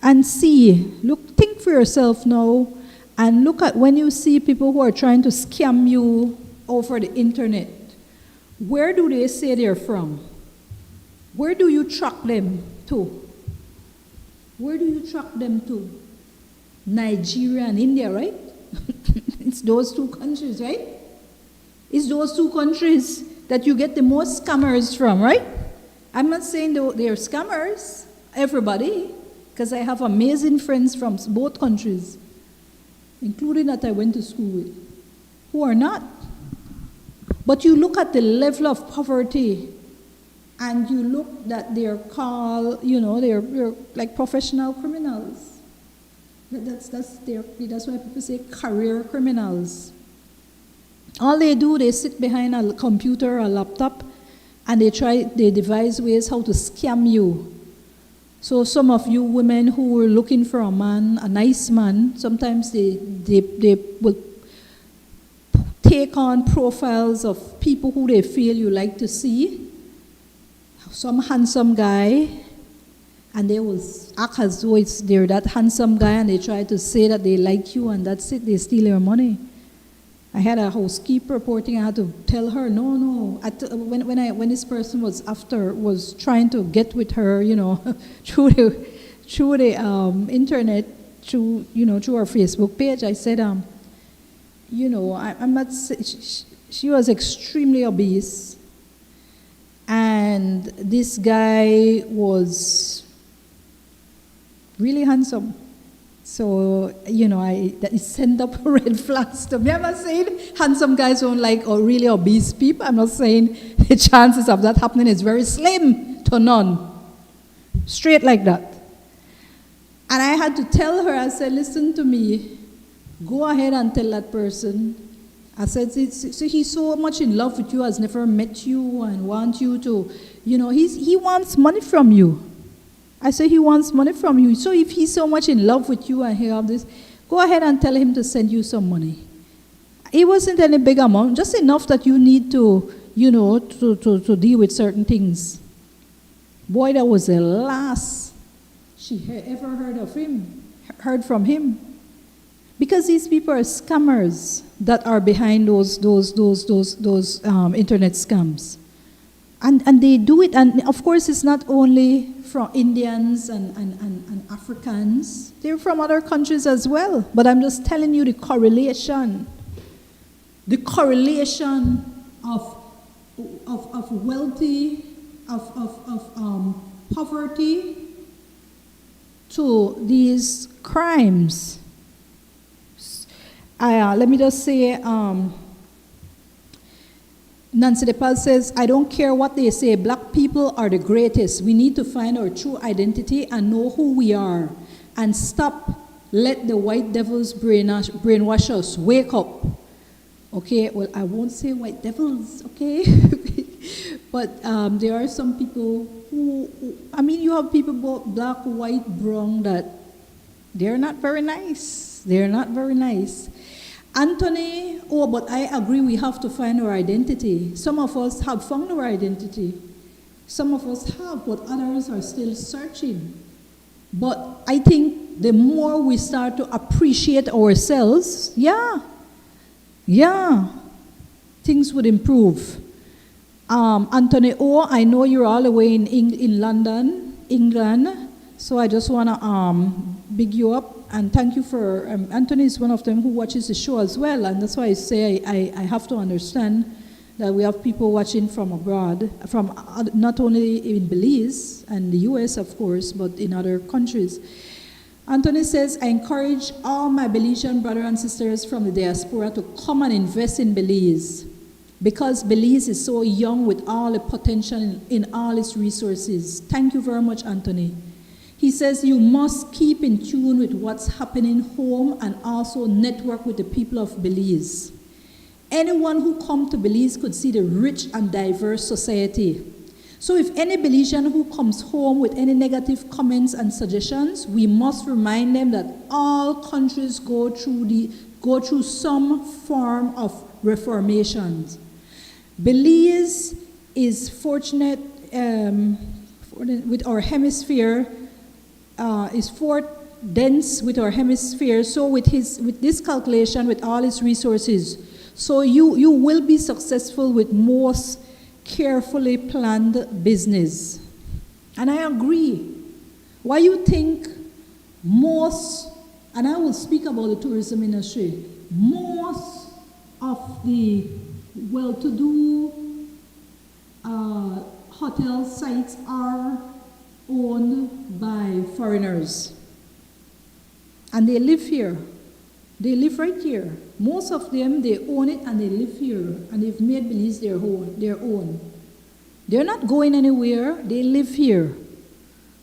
and see. Think for yourself now, and look at when you see people who are trying to scam you over the internet. Where do they say they're from? Where do you track them to? Where do you track them to? Nigeria and India, right? It's those two countries, right? It's those two countries that you get the most scammers from, right? I'm not saying they're scammers, everybody, because I have amazing friends from both countries, including that I went to school with, who are not. But you look at the level of poverty, and you look that they're called, they're like professional criminals. That's why people say career criminals. All they do, they sit behind a computer or a laptop, and they devise ways how to scam you. So some of you women who were looking for a man, a nice man, sometimes they will take on profiles of people who they feel you like to see. Some handsome guy, and they will act as though they're that handsome guy, and they try to say that they like you, and that's it, they steal your money. I had a housekeeper reporting, I had to tell her, no. When this person was trying to get with her, through the internet, through her Facebook page, I said, I'm not. She was extremely obese, and this guy was really handsome. So, that sent up red flags to me. I'm not saying handsome guys don't like or really obese people. I'm not saying the chances of that happening is very slim to none. Straight like that. And I had to tell her, I said, listen to me. Go ahead and tell that person. I said, so he's so much in love with you, has never met you and wants you to, he wants money from you. I said, he wants money from you. So if he's so much in love with you and he have this, go ahead and tell him to send you some money. It wasn't any big amount, just enough that you need to, to deal with certain things. Boy, that was the last ever heard from him. Because these people are scammers that are behind those internet scams. And they do it, and of course it's not only from Indians and Africans, they're from other countries as well. But I'm just telling you the correlation of wealthy, of poverty to these crimes. Let me just say, Nancy DePaul says, I don't care what they say, black people are the greatest. We need to find our true identity and know who we are. And let the white devils brainwash us. Wake up. Okay, well, I won't say white devils, okay? But there are some people who, you have people both black, white, brown, that they're not very nice. They're not very nice. Anthony, but I agree we have to find our identity. Some of us have found our identity. Some of us have, but others are still searching. But I think the more we start to appreciate ourselves, things would improve. Anthony I know you're all the way in London, England, so I just want to big you up and thank you for, Anthony is one of them who watches the show as well, and that's why I say I have to understand that we have people watching from abroad, from not only in Belize and the US, of course, but in other countries. Anthony says, I encourage all my Belizean brothers and sisters from the diaspora to come and invest in Belize, because Belize is so young with all the potential in all its resources. Thank you very much, Anthony. He says you must keep in tune with what's happening home and also network with the people of Belize. Anyone who comes to Belize could see the rich and diverse society. So if any Belizean who comes home with any negative comments and suggestions, we must remind them that all countries go through some form of reformation. Belize is fortunate with our hemisphere, is fourth dense with our hemisphere. So with this calculation, with all its resources, so you will be successful with most carefully planned business. And I agree. Why you think most, and I will speak about the tourism industry, most of the well-to-do hotel sites are owned by foreigners. And they live here. They live right here. Most of them, they own it and they live here. And they've made Belize their own. They're not going anywhere. They live here.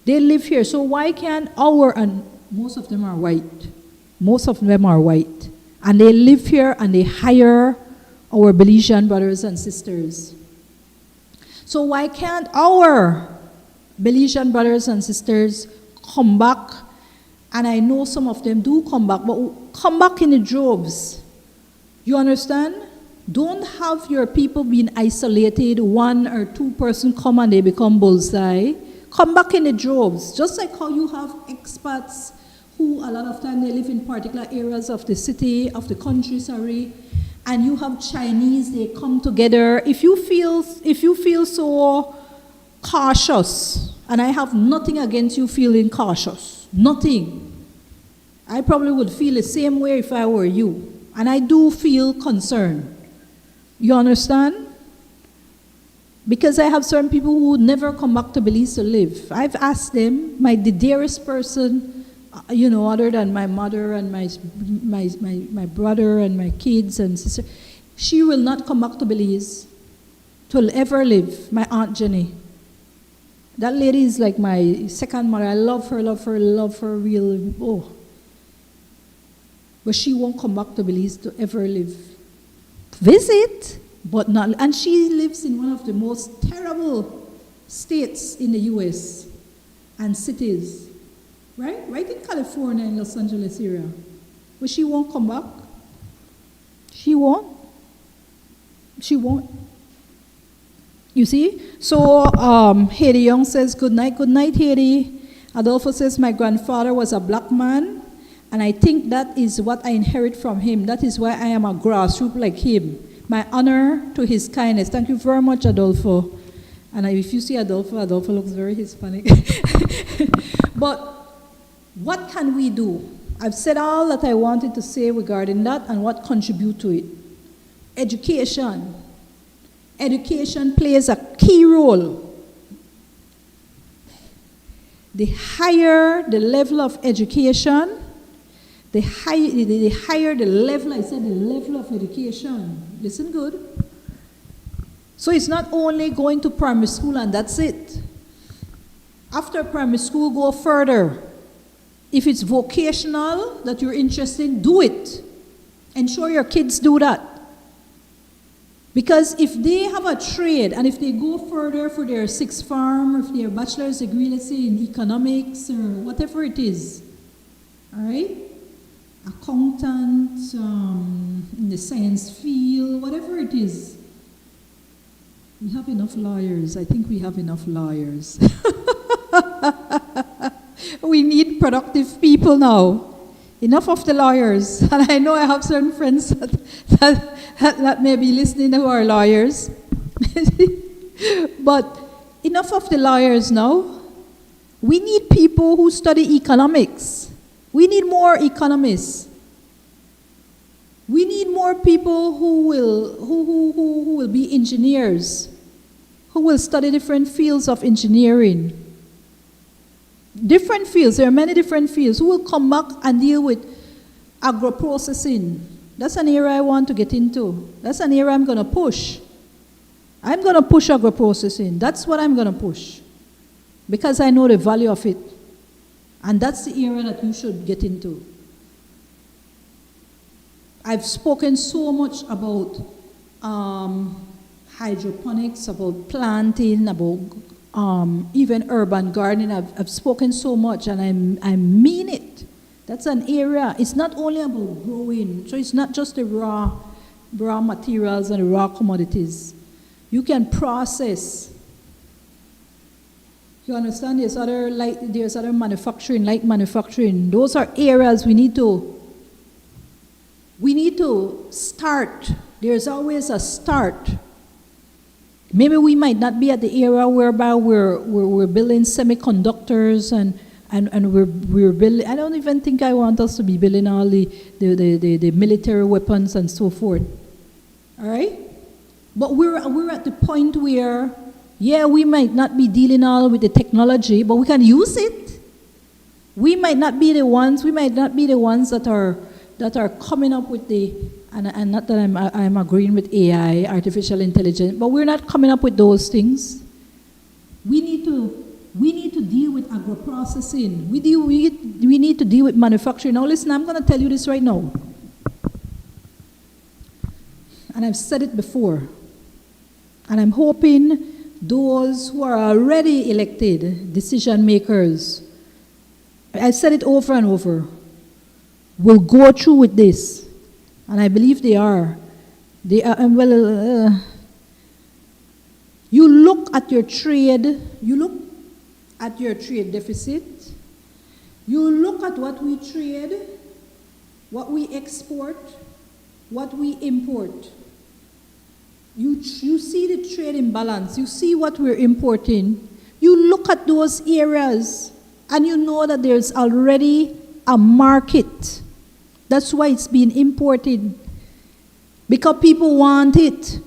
They live here. So why can't and most of them are white. Most of them are white. And they live here and they hire our Belizean brothers and sisters. So why can't our Belizean brothers and sisters come back? And I know some of them do come back, but come back in the droves. You understand? Don't have your people being isolated, one or two person come and they become bullseye. Come back in the droves. Just like how you have expats who a lot of time they live in particular areas of the city, of the country, and you have Chinese, they come together. If you feel so cautious, and I have nothing against you feeling cautious, nothing. I probably would feel the same way if I were you. And I do feel concerned. You understand? Because I have certain people who never come back to Belize to live. I've asked them, the dearest person, other than my mother and my brother and my kids and sister, she will not come back to Belize to ever live, my Aunt Jenny. That lady is like my second mother. I love her real. But she won't come back to Belize to ever live. Visit, but not. And she lives in one of the most terrible states in the U.S. and cities. Right in California, in Los Angeles area. But she won't come back. She won't. You see? So, Haiti Young says, good night, Haiti. Adolfo says, my grandfather was a black man, and I think that is what I inherit from him. That is why I am a grassroots like him. My honor to his kindness. Thank you very much, Adolfo. And if you see Adolfo, Adolfo looks very Hispanic. But what can we do? I've said all that I wanted to say regarding that and what contribute to it. Education. Education plays a key role. The higher the level of education, the higher the level, I said the level of education. Listen good. So it's not only going to primary school and that's it. After primary school, go further. If it's vocational that you're interested in, do it. Ensure your kids do that. Because if they have a trade and if they go further for their sixth form, or if their bachelor's degree, let's say in economics or whatever it is, all right? Accountant, in the science field, whatever it is. We have enough lawyers. I think we have enough lawyers. We need productive people now. Enough of the lawyers. And I know I have certain friends that may be listening who are lawyers. But enough of the lawyers now. We need people who study economics. We need more economists. We need more people who will be engineers, who will study different fields of engineering. Different fields, there are many different fields, who will come back and deal with agro-processing. That's an area I want to get into. That's an area I'm going to push. I'm going to push agro-processing. That's what I'm going to push. Because I know the value of it. And that's the area that you should get into. I've spoken so much about hydroponics, about planting, about even urban gardening. I've spoken so much, and I mean it. That's an area. It's not only about growing, so it's not just the raw materials and the raw commodities. You can process. You understand? There's other manufacturing, light manufacturing. Those are areas we need to start. There's always a start. Maybe we might not be at the era whereby we're building semiconductors and we're building. I don't even think I want us to be building all the military weapons and so forth. All right? But we're at the point where, yeah, we might not be dealing all with the technology, but we can use it. We might not be the ones that are coming up with the, and not that I'm agreeing with AI, artificial intelligence, but we're not coming up with those things. We need to deal with agro-processing. We need to deal with manufacturing. Now listen, I'm going to tell you this right now. And I've said it before. And I'm hoping those who are already elected decision makers, I've said it over and over, will go through with this. And I believe they are. You look at your trade deficit. You look at what we trade, what we export, what we import. You see the trade imbalance. You see what we're importing. You look at those areas, and you know that there's already a market. That's why it's being imported. Because people want it.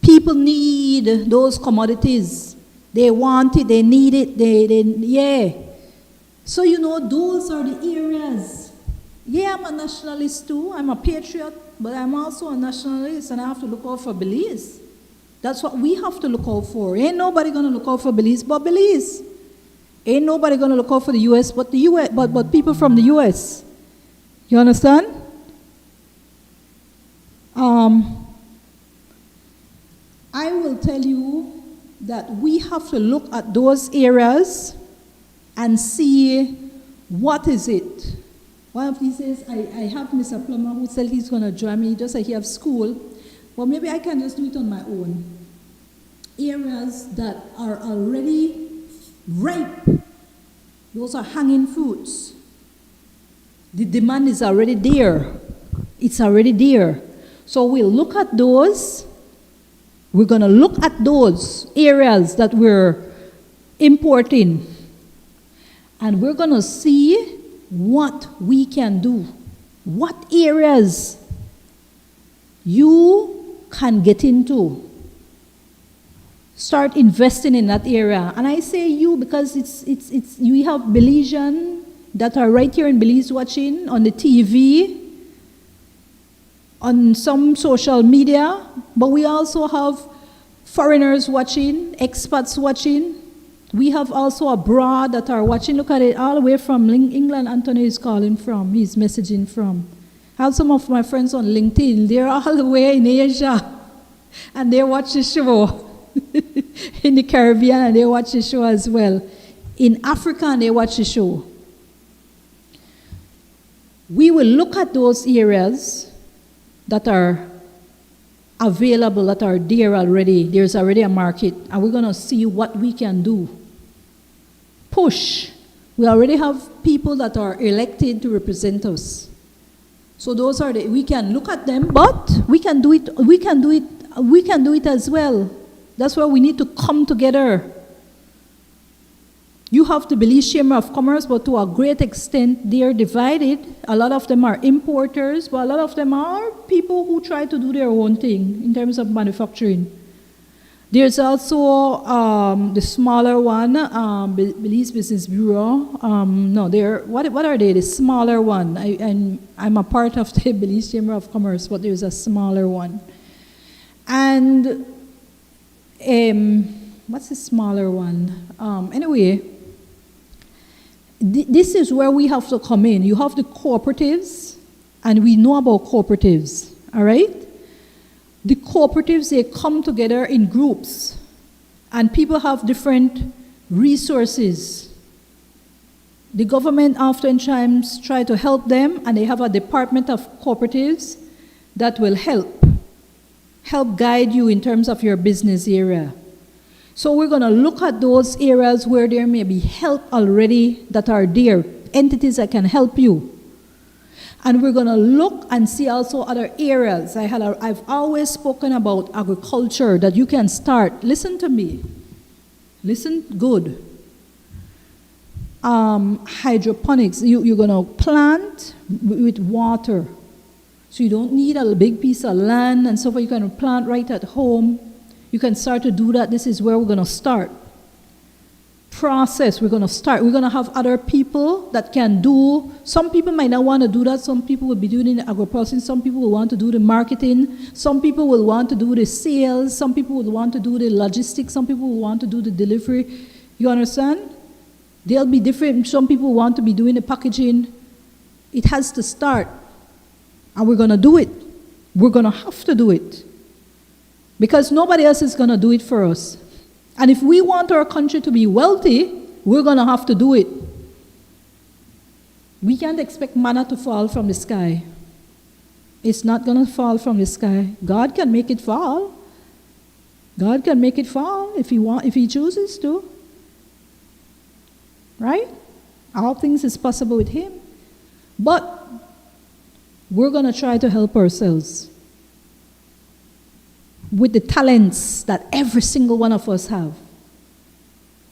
People need those commodities. They want it, they need it, yeah. So you know, those are the areas. Yeah, I'm a nationalist too. I'm a patriot, but I'm also a nationalist, and I have to look out for Belize. That's what we have to look out for. Ain't nobody gonna look out for Belize but Belize. Ain't nobody gonna look out for the US but the US, but people from the US. You understand? I will tell you that we have to look at those areas and see what is it. One of these days, I have Mr. Plummer who said he's going to join me, just like he has school. Well, maybe I can just do it on my own. Areas that are already ripe Those are hanging fruits. The demand is already there. It's already there. So we'll look at those. We're going to look at those areas that we're importing. And we're going to see what we can do. What areas you can get into. Start investing in that area. And I say you because we have Belizean that are right here in Belize watching on the TV, on some social media, but we also have foreigners watching, expats watching. We have also abroad that are watching. Look at it, all the way from England, Anthony is calling from, he's messaging from. I have some of my friends on LinkedIn, they're all the way in Asia, and they watch the show. In the Caribbean, and they watch the show as well. In Africa, and they watch the show. We will look at those areas that are available, that are there already. There's already a market, and we're going to see what we can do. Push. We already have people that are elected to represent us. So those are we can look at them, but we can do it. We can do it as well. That's why we need to come together. You have the Belize Chamber of Commerce, but to a great extent, they are divided. A lot of them are importers, but a lot of them are people who try to do their own thing in terms of manufacturing. There's also the smaller one, Belize Business Bureau. What are they? The smaller one. I'm a part of the Belize Chamber of Commerce, but there's a smaller one. And what's the smaller one? Anyway, this is where we have to come in. You have the cooperatives, and we know about cooperatives, all right? The cooperatives, they come together in groups, and people have different resources. The government oftentimes try to help them, and they have a department of cooperatives that will help guide you in terms of your business area. So we're going to look at those areas where there may be help already that are there, entities that can help you. And we're going to look and see also other areas. I've always spoken about agriculture, that you can start. Listen to me. Listen good. Hydroponics, you're going to plant with water. So you don't need a big piece of land and so forth. You can plant right at home. You can start to do that. This is where we're going to start. Process, we're going to start. We're going to have other people that can do. Some people might not want to do that. Some people will be doing the agro-processing. Some people will want to do the marketing. Some people will want to do the sales. Some people will want to do the logistics. Some people will want to do the delivery. You understand? They'll be different. Some people want to be doing the packaging. It has to start. And we're going to do it. We're going to have to do it. Because nobody else is going to do it for us. And if we want our country to be wealthy, we're going to have to do it. We can't expect manna to fall from the sky. It's not going to fall from the sky. God can make it fall. God can make it fall if He chooses to. Right? All things is possible with Him. But we're going to try to help ourselves with the talents that every single one of us have.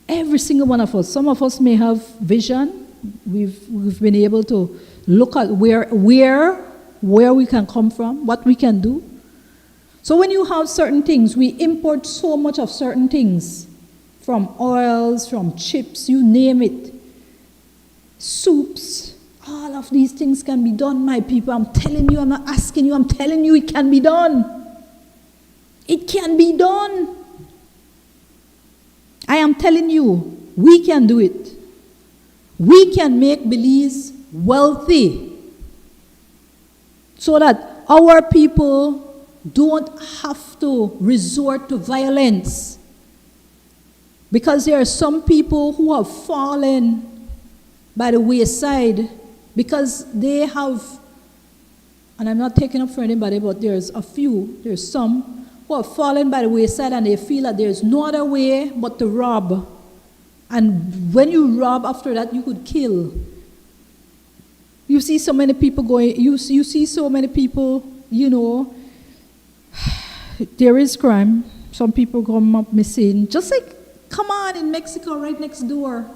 Every single one of us. Some of us may have vision. We've been able to look at where we can come from, what we can do. So when you have certain things, we import so much of certain things, from oils, from chips, you name it, soups. All of these things can be done, my people. I'm telling you, I'm not asking you, I'm telling you it can be done. It can be done. I am telling you, we can do it. We can make Belize wealthy so that our people don't have to resort to violence. Because there are some people who have fallen by the wayside because they have, and I'm not taking up for anybody, but there's some who have fallen by the wayside and they feel that there's no other way but to rob, And when you rob after that, you could kill. You see so many people going, you see so many people, there is crime. Some people come up missing. Just like, come on, in Mexico, right next door.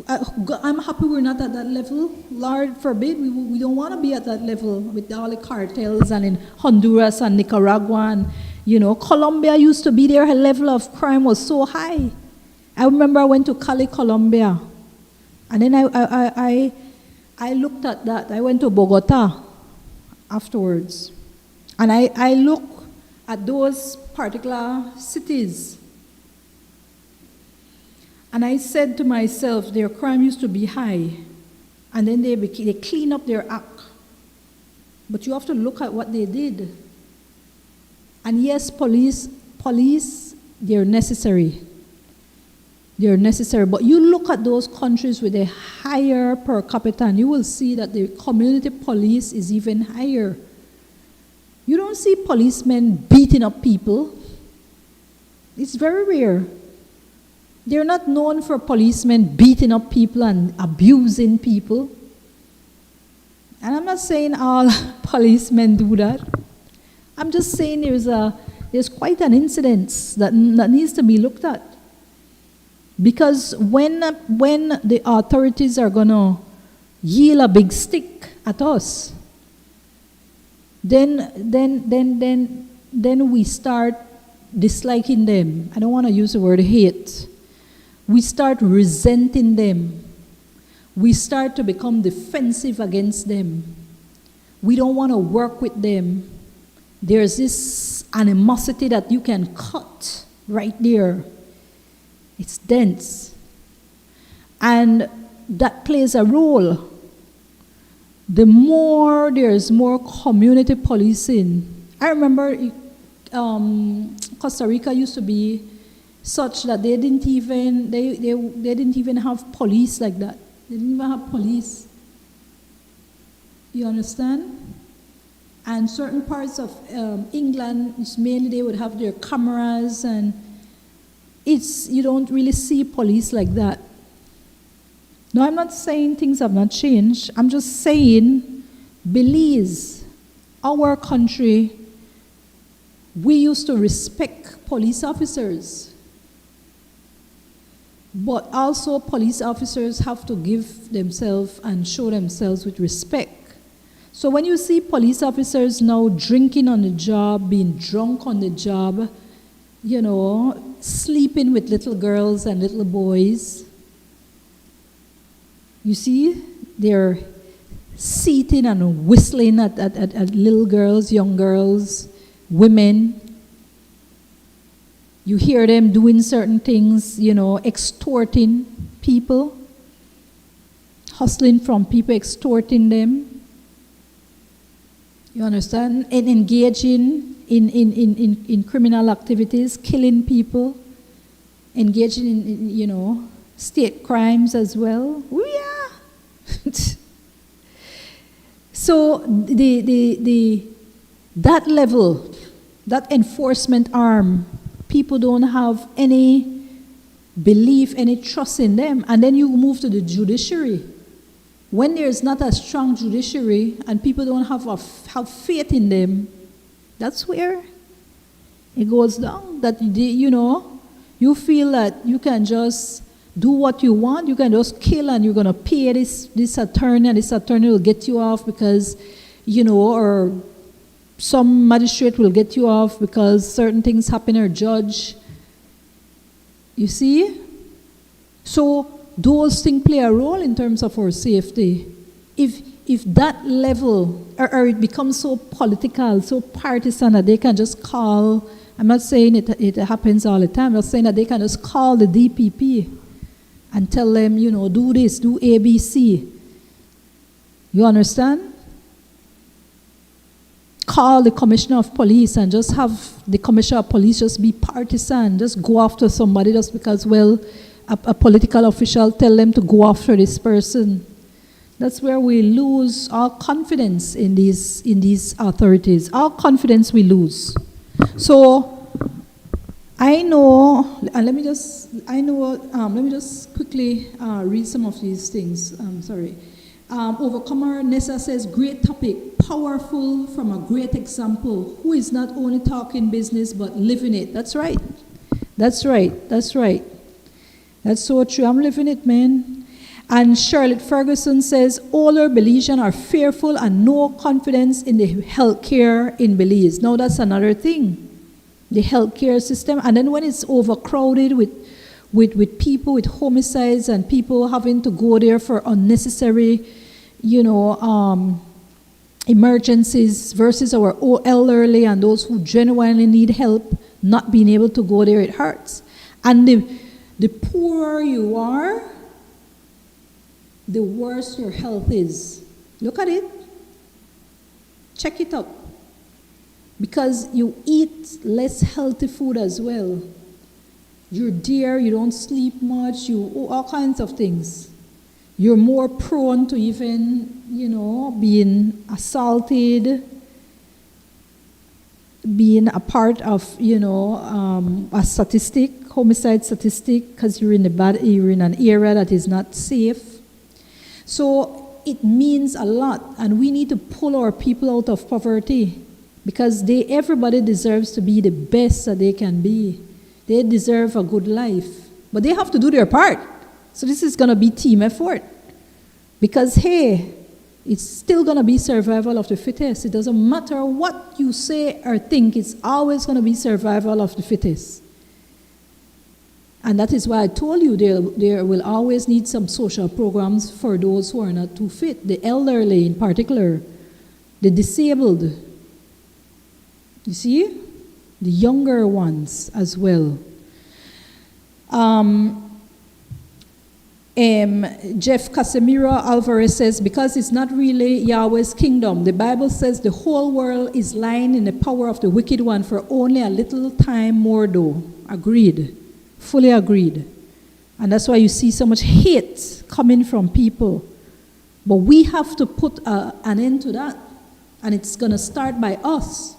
I'm happy we're not at that level. Lord forbid, we don't want to be at that level with all the cartels and in Honduras and Nicaragua. And, Colombia used to be there. Her level of crime was so high. I remember I went to Cali, Colombia. And then I looked at that. I went to Bogota afterwards. And I look at those particular cities. And I said to myself, their crime used to be high. And then they clean up their act. But you have to look at what they did. And yes, police, they're necessary. They're necessary. But you look at those countries with a higher per capita, and you will see that the community police is even higher. You don't see policemen beating up people. It's very rare. They're not known for policemen beating up people and abusing people. And I'm not saying all policemen do that. I'm just saying there's quite an incidence that needs to be looked at. Because when the authorities are going to yield a big stick at us, then we start disliking them. I don't want to use the word hate. We start resenting them. We start to become defensive against them. We don't want to work with them. There's this animosity that you can cut right there. It's dense. And that plays a role. The more there's more community policing. I remember Costa Rica used to be such that they didn't even have police like that. They didn't even have police. You understand? And certain parts of England, it's mainly they would have their cameras, and you don't really see police like that. No, I'm not saying things have not changed. I'm just saying, Belize, our country, we used to respect police officers. But also police officers have to give themselves and show themselves with respect. So when you see police officers now drinking on the job, being drunk on the job, sleeping with little girls and little boys, you see, they're seating and whistling at little girls, young girls, women. You hear them doing certain things, extorting people, hustling from people, extorting them. You understand? And engaging in criminal activities, killing people, engaging in state crimes as well. Yeah. So that level, that enforcement arm, people don't have any belief, any trust in them. And then you move to the judiciary. When there's not a strong judiciary and people don't have faith in them, that's where it goes down. That, you feel that you can just do what you want, you can just kill, and you're going to pay this attorney, and this attorney will get you off because, or some magistrate will get you off because certain things happen, or judge. You see? So those things play a role in terms of our safety. If that level, or it becomes so political, so partisan that they can just call, I'm not saying it happens all the time, I'm saying that they can just call the DPP and tell them, do this, do ABC. You understand? Call the commissioner of police and just have the commissioner of police just be partisan, just go after somebody just because, a political official tell them to go after this person. That's where we lose our confidence in these authorities. Our confidence we lose. So I know, and let me just quickly read some of these things. Sorry. Overcomer Nessa says, great topic, powerful from a great example, who is not only talking business but living it. That's right. That's right. That's right. That's so true. I'm living it, man. And Charlotte Ferguson says, older Belizeans are fearful and no confidence in the healthcare in Belize. Now that's another thing. The healthcare system, and then when it's overcrowded with people, with homicides, and people having to go there for unnecessary, emergencies versus our elderly and those who genuinely need help, not being able to go there, it hurts. And the poorer you are, the worse your health is. Look at it. Check it up. Because you eat less healthy food as well. You're there, you don't sleep much, all kinds of things. You're more prone to even, being assaulted, being a part of, a statistic, homicide statistic, because you're in an area that is not safe. So it means a lot, and we need to pull our people out of poverty. Because everybody deserves to be the best that they can be. They deserve a good life. But they have to do their part. So this is going to be team effort. Because, hey, it's still going to be survival of the fittest. It doesn't matter what you say or think. It's always going to be survival of the fittest. And that is why I told you there will always need some social programs for those who are not too fit. The elderly in particular. The disabled. You see? The younger ones as well. Jeff Casemiro Alvarez says, because it's not really Yahweh's kingdom. The Bible says the whole world is lying in the power of the wicked one for only a little time more though. Agreed. Fully agreed. And that's why you see so much hate coming from people. But we have to put an end to that. And it's going to start by us.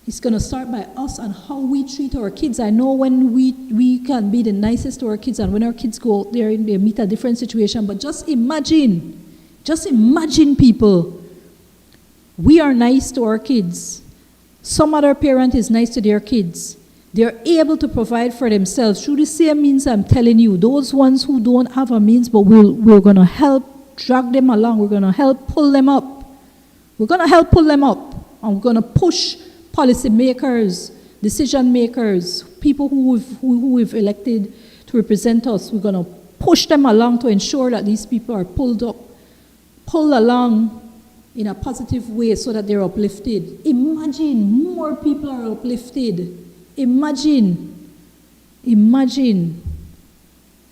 It's going to start by us and how we treat our kids. I know when we can be the nicest to our kids, and when our kids go out there and they meet a different situation, but just imagine people. We are nice to our kids. Some other parent is nice to their kids. They're able to provide for themselves through the same means I'm telling you. Those ones who don't have a means, but we're going to help drag them along. We're going to help pull them up. We're going to help pull them up. And we're going to push policy makers, decision makers, people who we've elected to represent us. We're going to push them along to ensure that these people are pulled along in a positive way so that they're uplifted. Imagine more people are uplifted. Imagine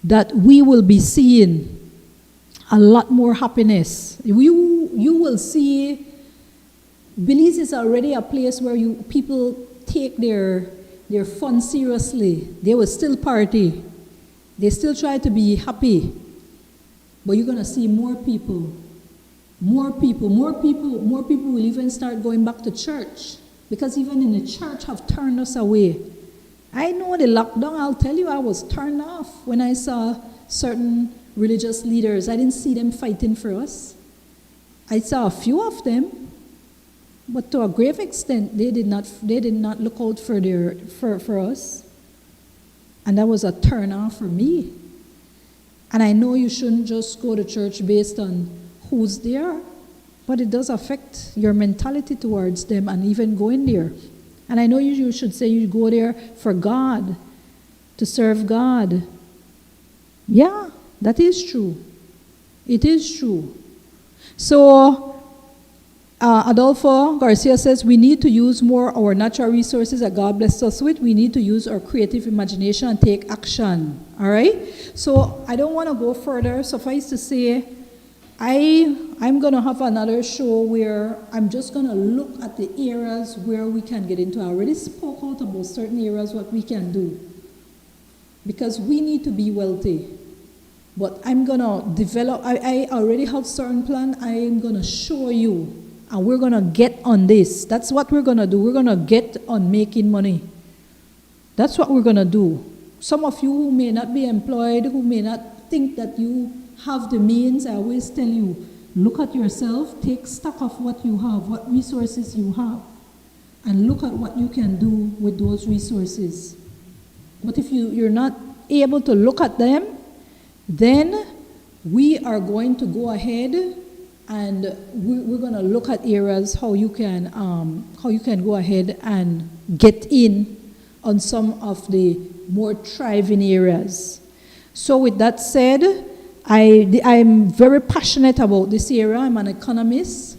that we will be seeing a lot more happiness. You will see Belize is already a place where people take their fun seriously. They will still party. They still try to be happy. But you're going to see more people. More people will even start going back to church. Because even in the church have turned us away. I know the lockdown, I'll tell you, I was turned off when I saw certain religious leaders. I didn't see them fighting for us. I saw a few of them. But to a grave extent, they did not look out for us. And that was a turn off for me. And I know you shouldn't just go to church based on who's there, but it does affect your mentality towards them and even going there. And I know you should say you go there for God, to serve God. Yeah, that is true. It is true. So, Adolfo Garcia says, we need to use more our natural resources that God blessed us with. We need to use our creative imagination and take action. All right? So I don't want to go further. Suffice to say, I'm going to have another show where I'm just going to look at the areas where we can get into. I already spoke out about certain areas, what we can do. Because we need to be wealthy. But I'm going to develop, I already have certain plan. I am going to show you. And we're going to get on this. That's what we're going to do. We're going to get on making money. That's what we're going to do. Some of you who may not be employed, who may not think that you have the means, I always tell you, look at yourself, take stock of what you have, what resources you have, and look at what you can do with those resources. But if you're not able to look at them, then we are going to go ahead and we're going to look at areas how you can go ahead and get in on some of the more thriving areas. So with that said, I'm very passionate about this area. I'm an economist.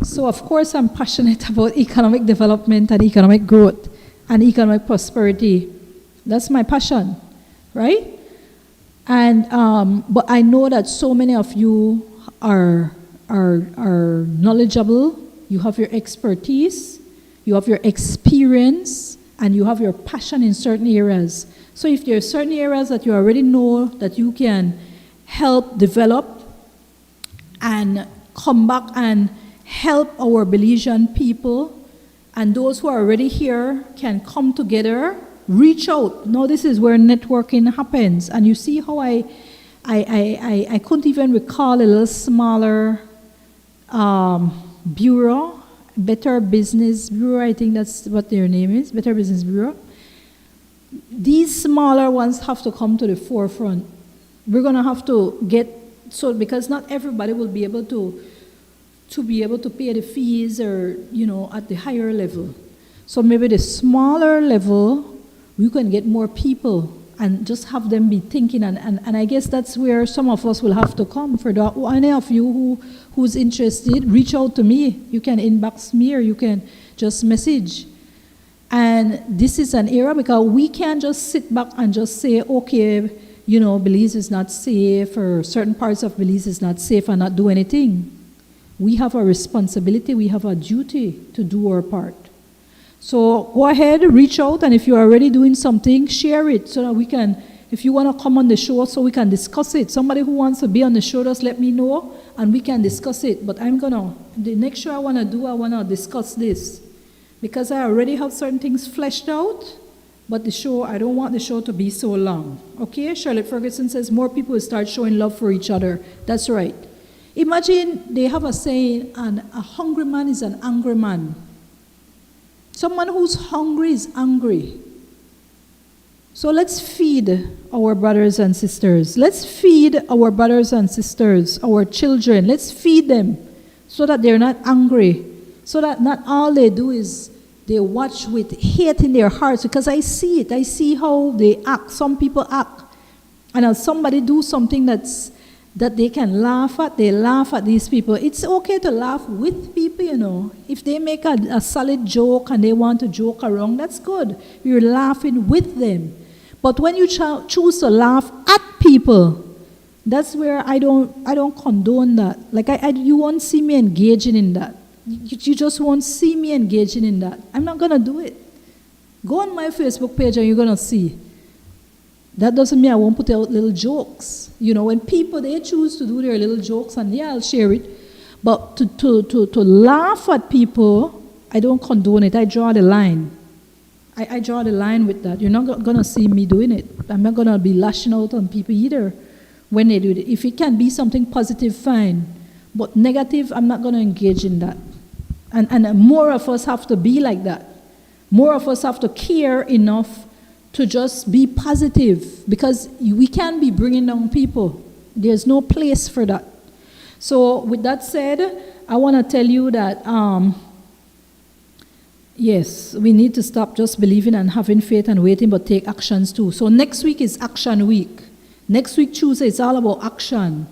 So of course I'm passionate about economic development and economic growth and economic prosperity. That's my passion, right? And but I know that so many of you are knowledgeable. You have your expertise, you have your experience, and you have your passion in certain areas. So if there are certain areas that you already know that you can help develop and come back and help our Belizean people, and those who are already here can come together, reach out. Now this is where networking happens. And you see how I couldn't even recall a little smaller bureau, Better Business Bureau, I think that's what their name is, Better Business Bureau. These smaller ones have to come to the forefront. We're going to have to get, so because not everybody will be able to pay the fees or, at the higher level. So maybe the smaller level, we can get more people and just have them be thinking. And I guess that's where some of us will have to come. For any of you who's interested, reach out to me. You can inbox me or you can just message. And this is an era because we can't just sit back and just say, okay, Belize is not safe or certain parts of Belize is not safe and not do anything. We have a responsibility, we have a duty to do our part. So go ahead, reach out, and if you're already doing something, share it so that we can, if you want to come on the show so we can discuss it. Somebody who wants to be on the show, just let me know and we can discuss it. But the next show I want to discuss this because I already have certain things fleshed out, but I don't want the show to be so long. Okay, Charlotte Ferguson says more people will start showing love for each other. That's right. Imagine they have a saying, a hungry man is an angry man. Someone who's hungry is angry. So let's feed our brothers and sisters. Let's feed our brothers and sisters, our children. Let's feed them so that they're not angry. So that not all they do is they watch with hate in their hearts. Because I see it. I see how they act. Some people act. And as somebody do something that they can laugh at, they laugh at these people. It's okay to laugh with people, If they make a solid joke and they want to joke around, that's good. You're laughing with them. But when you choose to laugh at people, that's where I don't condone that. Like you won't see me engaging in that. You just won't see me engaging in that. I'm not going to do it. Go on my Facebook page and you're going to see. That doesn't mean I won't put out little jokes. When people, they choose to do their little jokes, and yeah, I'll share it. But to laugh at people, I don't condone it. I draw the line. I draw the line with that. You're not going to see me doing it. I'm not going to be lashing out on people either when they do it. If it can be something positive, fine. But negative, I'm not going to engage in that. And more of us have to be like that. More of us have to care enough to just be positive, because we can't be bringing down people. There's no place for that. So with that said, I want to tell you that, yes, we need to stop just believing and having faith and waiting, but take actions too. So next week is Action Week. Next week, Tuesday, it's all about action.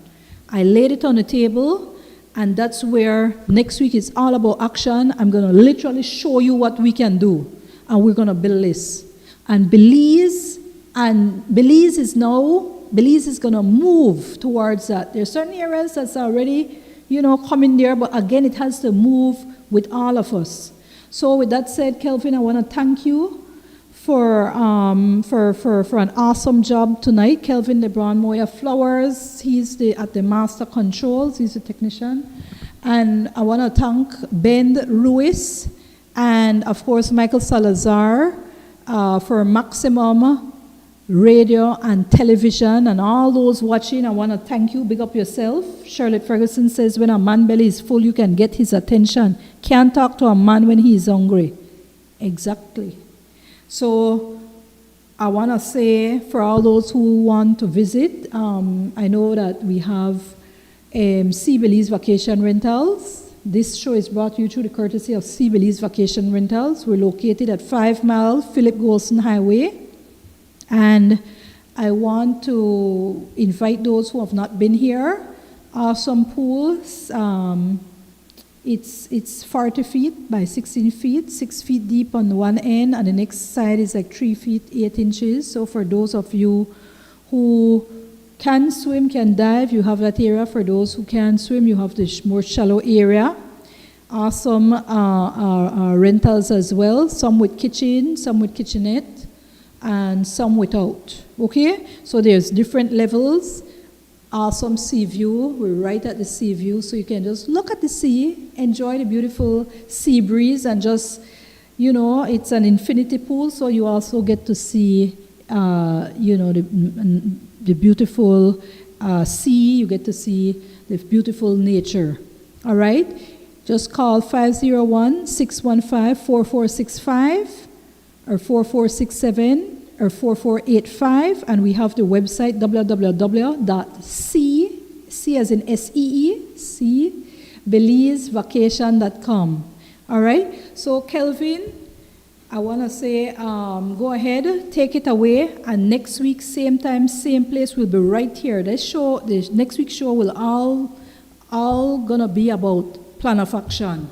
I laid it on the table, and that's where next week is all about action. I'm going to literally show you what we can do, and we're going to build this. And Belize is going to move towards that. There are certain areas that's already, coming there, but again, it has to move with all of us. So with that said, Kelvin, I want to thank you for an awesome job tonight. Kelvin LeBron Moya Flowers, he's at the Master Controls, he's a technician. And I want to thank Ben Lewis and, of course, Michael Salazar, for maximum radio and television, and all those watching, I want to thank you. Big up yourself. Charlotte Ferguson says, when a man belly is full, you can get his attention. Can't talk to a man when he is hungry. Exactly. So I want to say, for all those who want to visit, I know that we have Sea Belize Vacation Rentals. This show is brought to you through the courtesy of Sea Belize Vacation Rentals. We're located at 5 Mile Philip Golson Highway. And I want to invite those who have not been here. Awesome pools. It's 40 feet by 16 feet, 6 feet deep on one end, and the next side is like 3 feet, 8 inches. So for those of you who can swim, can dive, you have that area. For those who can swim, you have the more shallow area. Awesome rentals as well, some with kitchen, some with kitchenette, and some without. Okay? So there's different levels. Awesome sea view. We're right at the sea view, so you can just look at the sea, enjoy the beautiful sea breeze, and just, you know, it's an infinity pool, so you also get to see, you know, the beautiful sea. You get to see the beautiful nature. All right? Just call 501-615-4465 or 4467 or 4485, and we have the website www.sea, C as in SEE, BelizeVacation.com. All right? So, Kelvin, I want to say, go ahead, take it away, and next week, same time, same place, we'll be right here. This next week's show will all gonna be about plan of action.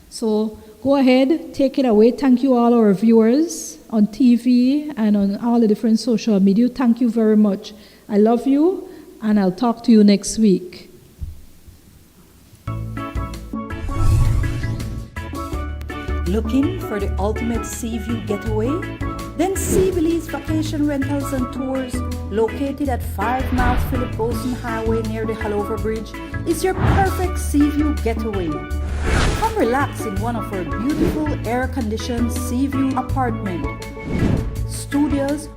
So, go ahead, take it away. Thank you, all our viewers on TV and on all the different social media. Thank you very much. I love you, and I'll talk to you next week. Looking for the ultimate sea view getaway? Then Sea Belize Vacation Rentals and Tours, located at 5 Mile Philip Golson Highway near the Halover Bridge, is your perfect sea view getaway. Come relax in one of our beautiful air-conditioned sea view apartment, studios,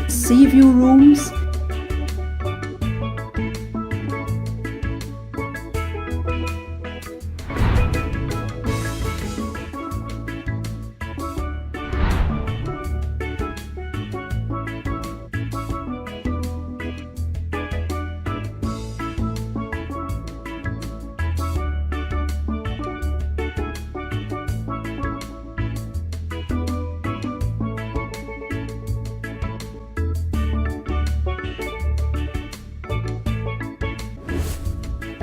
sea view rooms,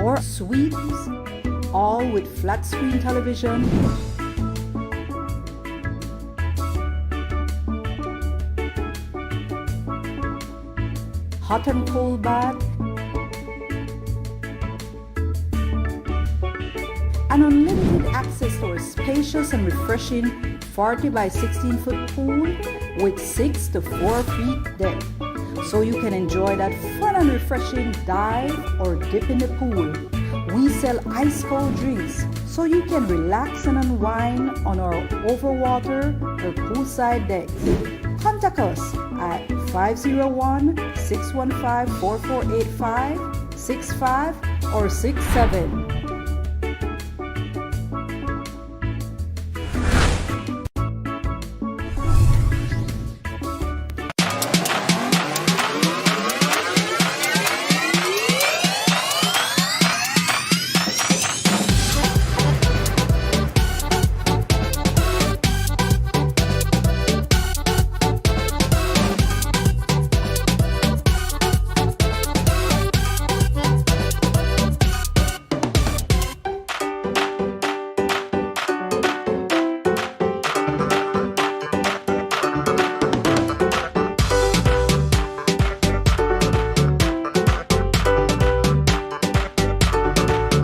or suites, all with flat screen television, hot and cold bath, and unlimited access to our spacious and refreshing 40 by 16 foot pool with 6 to 4 feet depth. So you can enjoy that fun and refreshing dive or dip in the pool. We sell ice cold drinks, so you can relax and unwind on our overwater or poolside decks. Contact us at 501-615-4485, 65 or 67.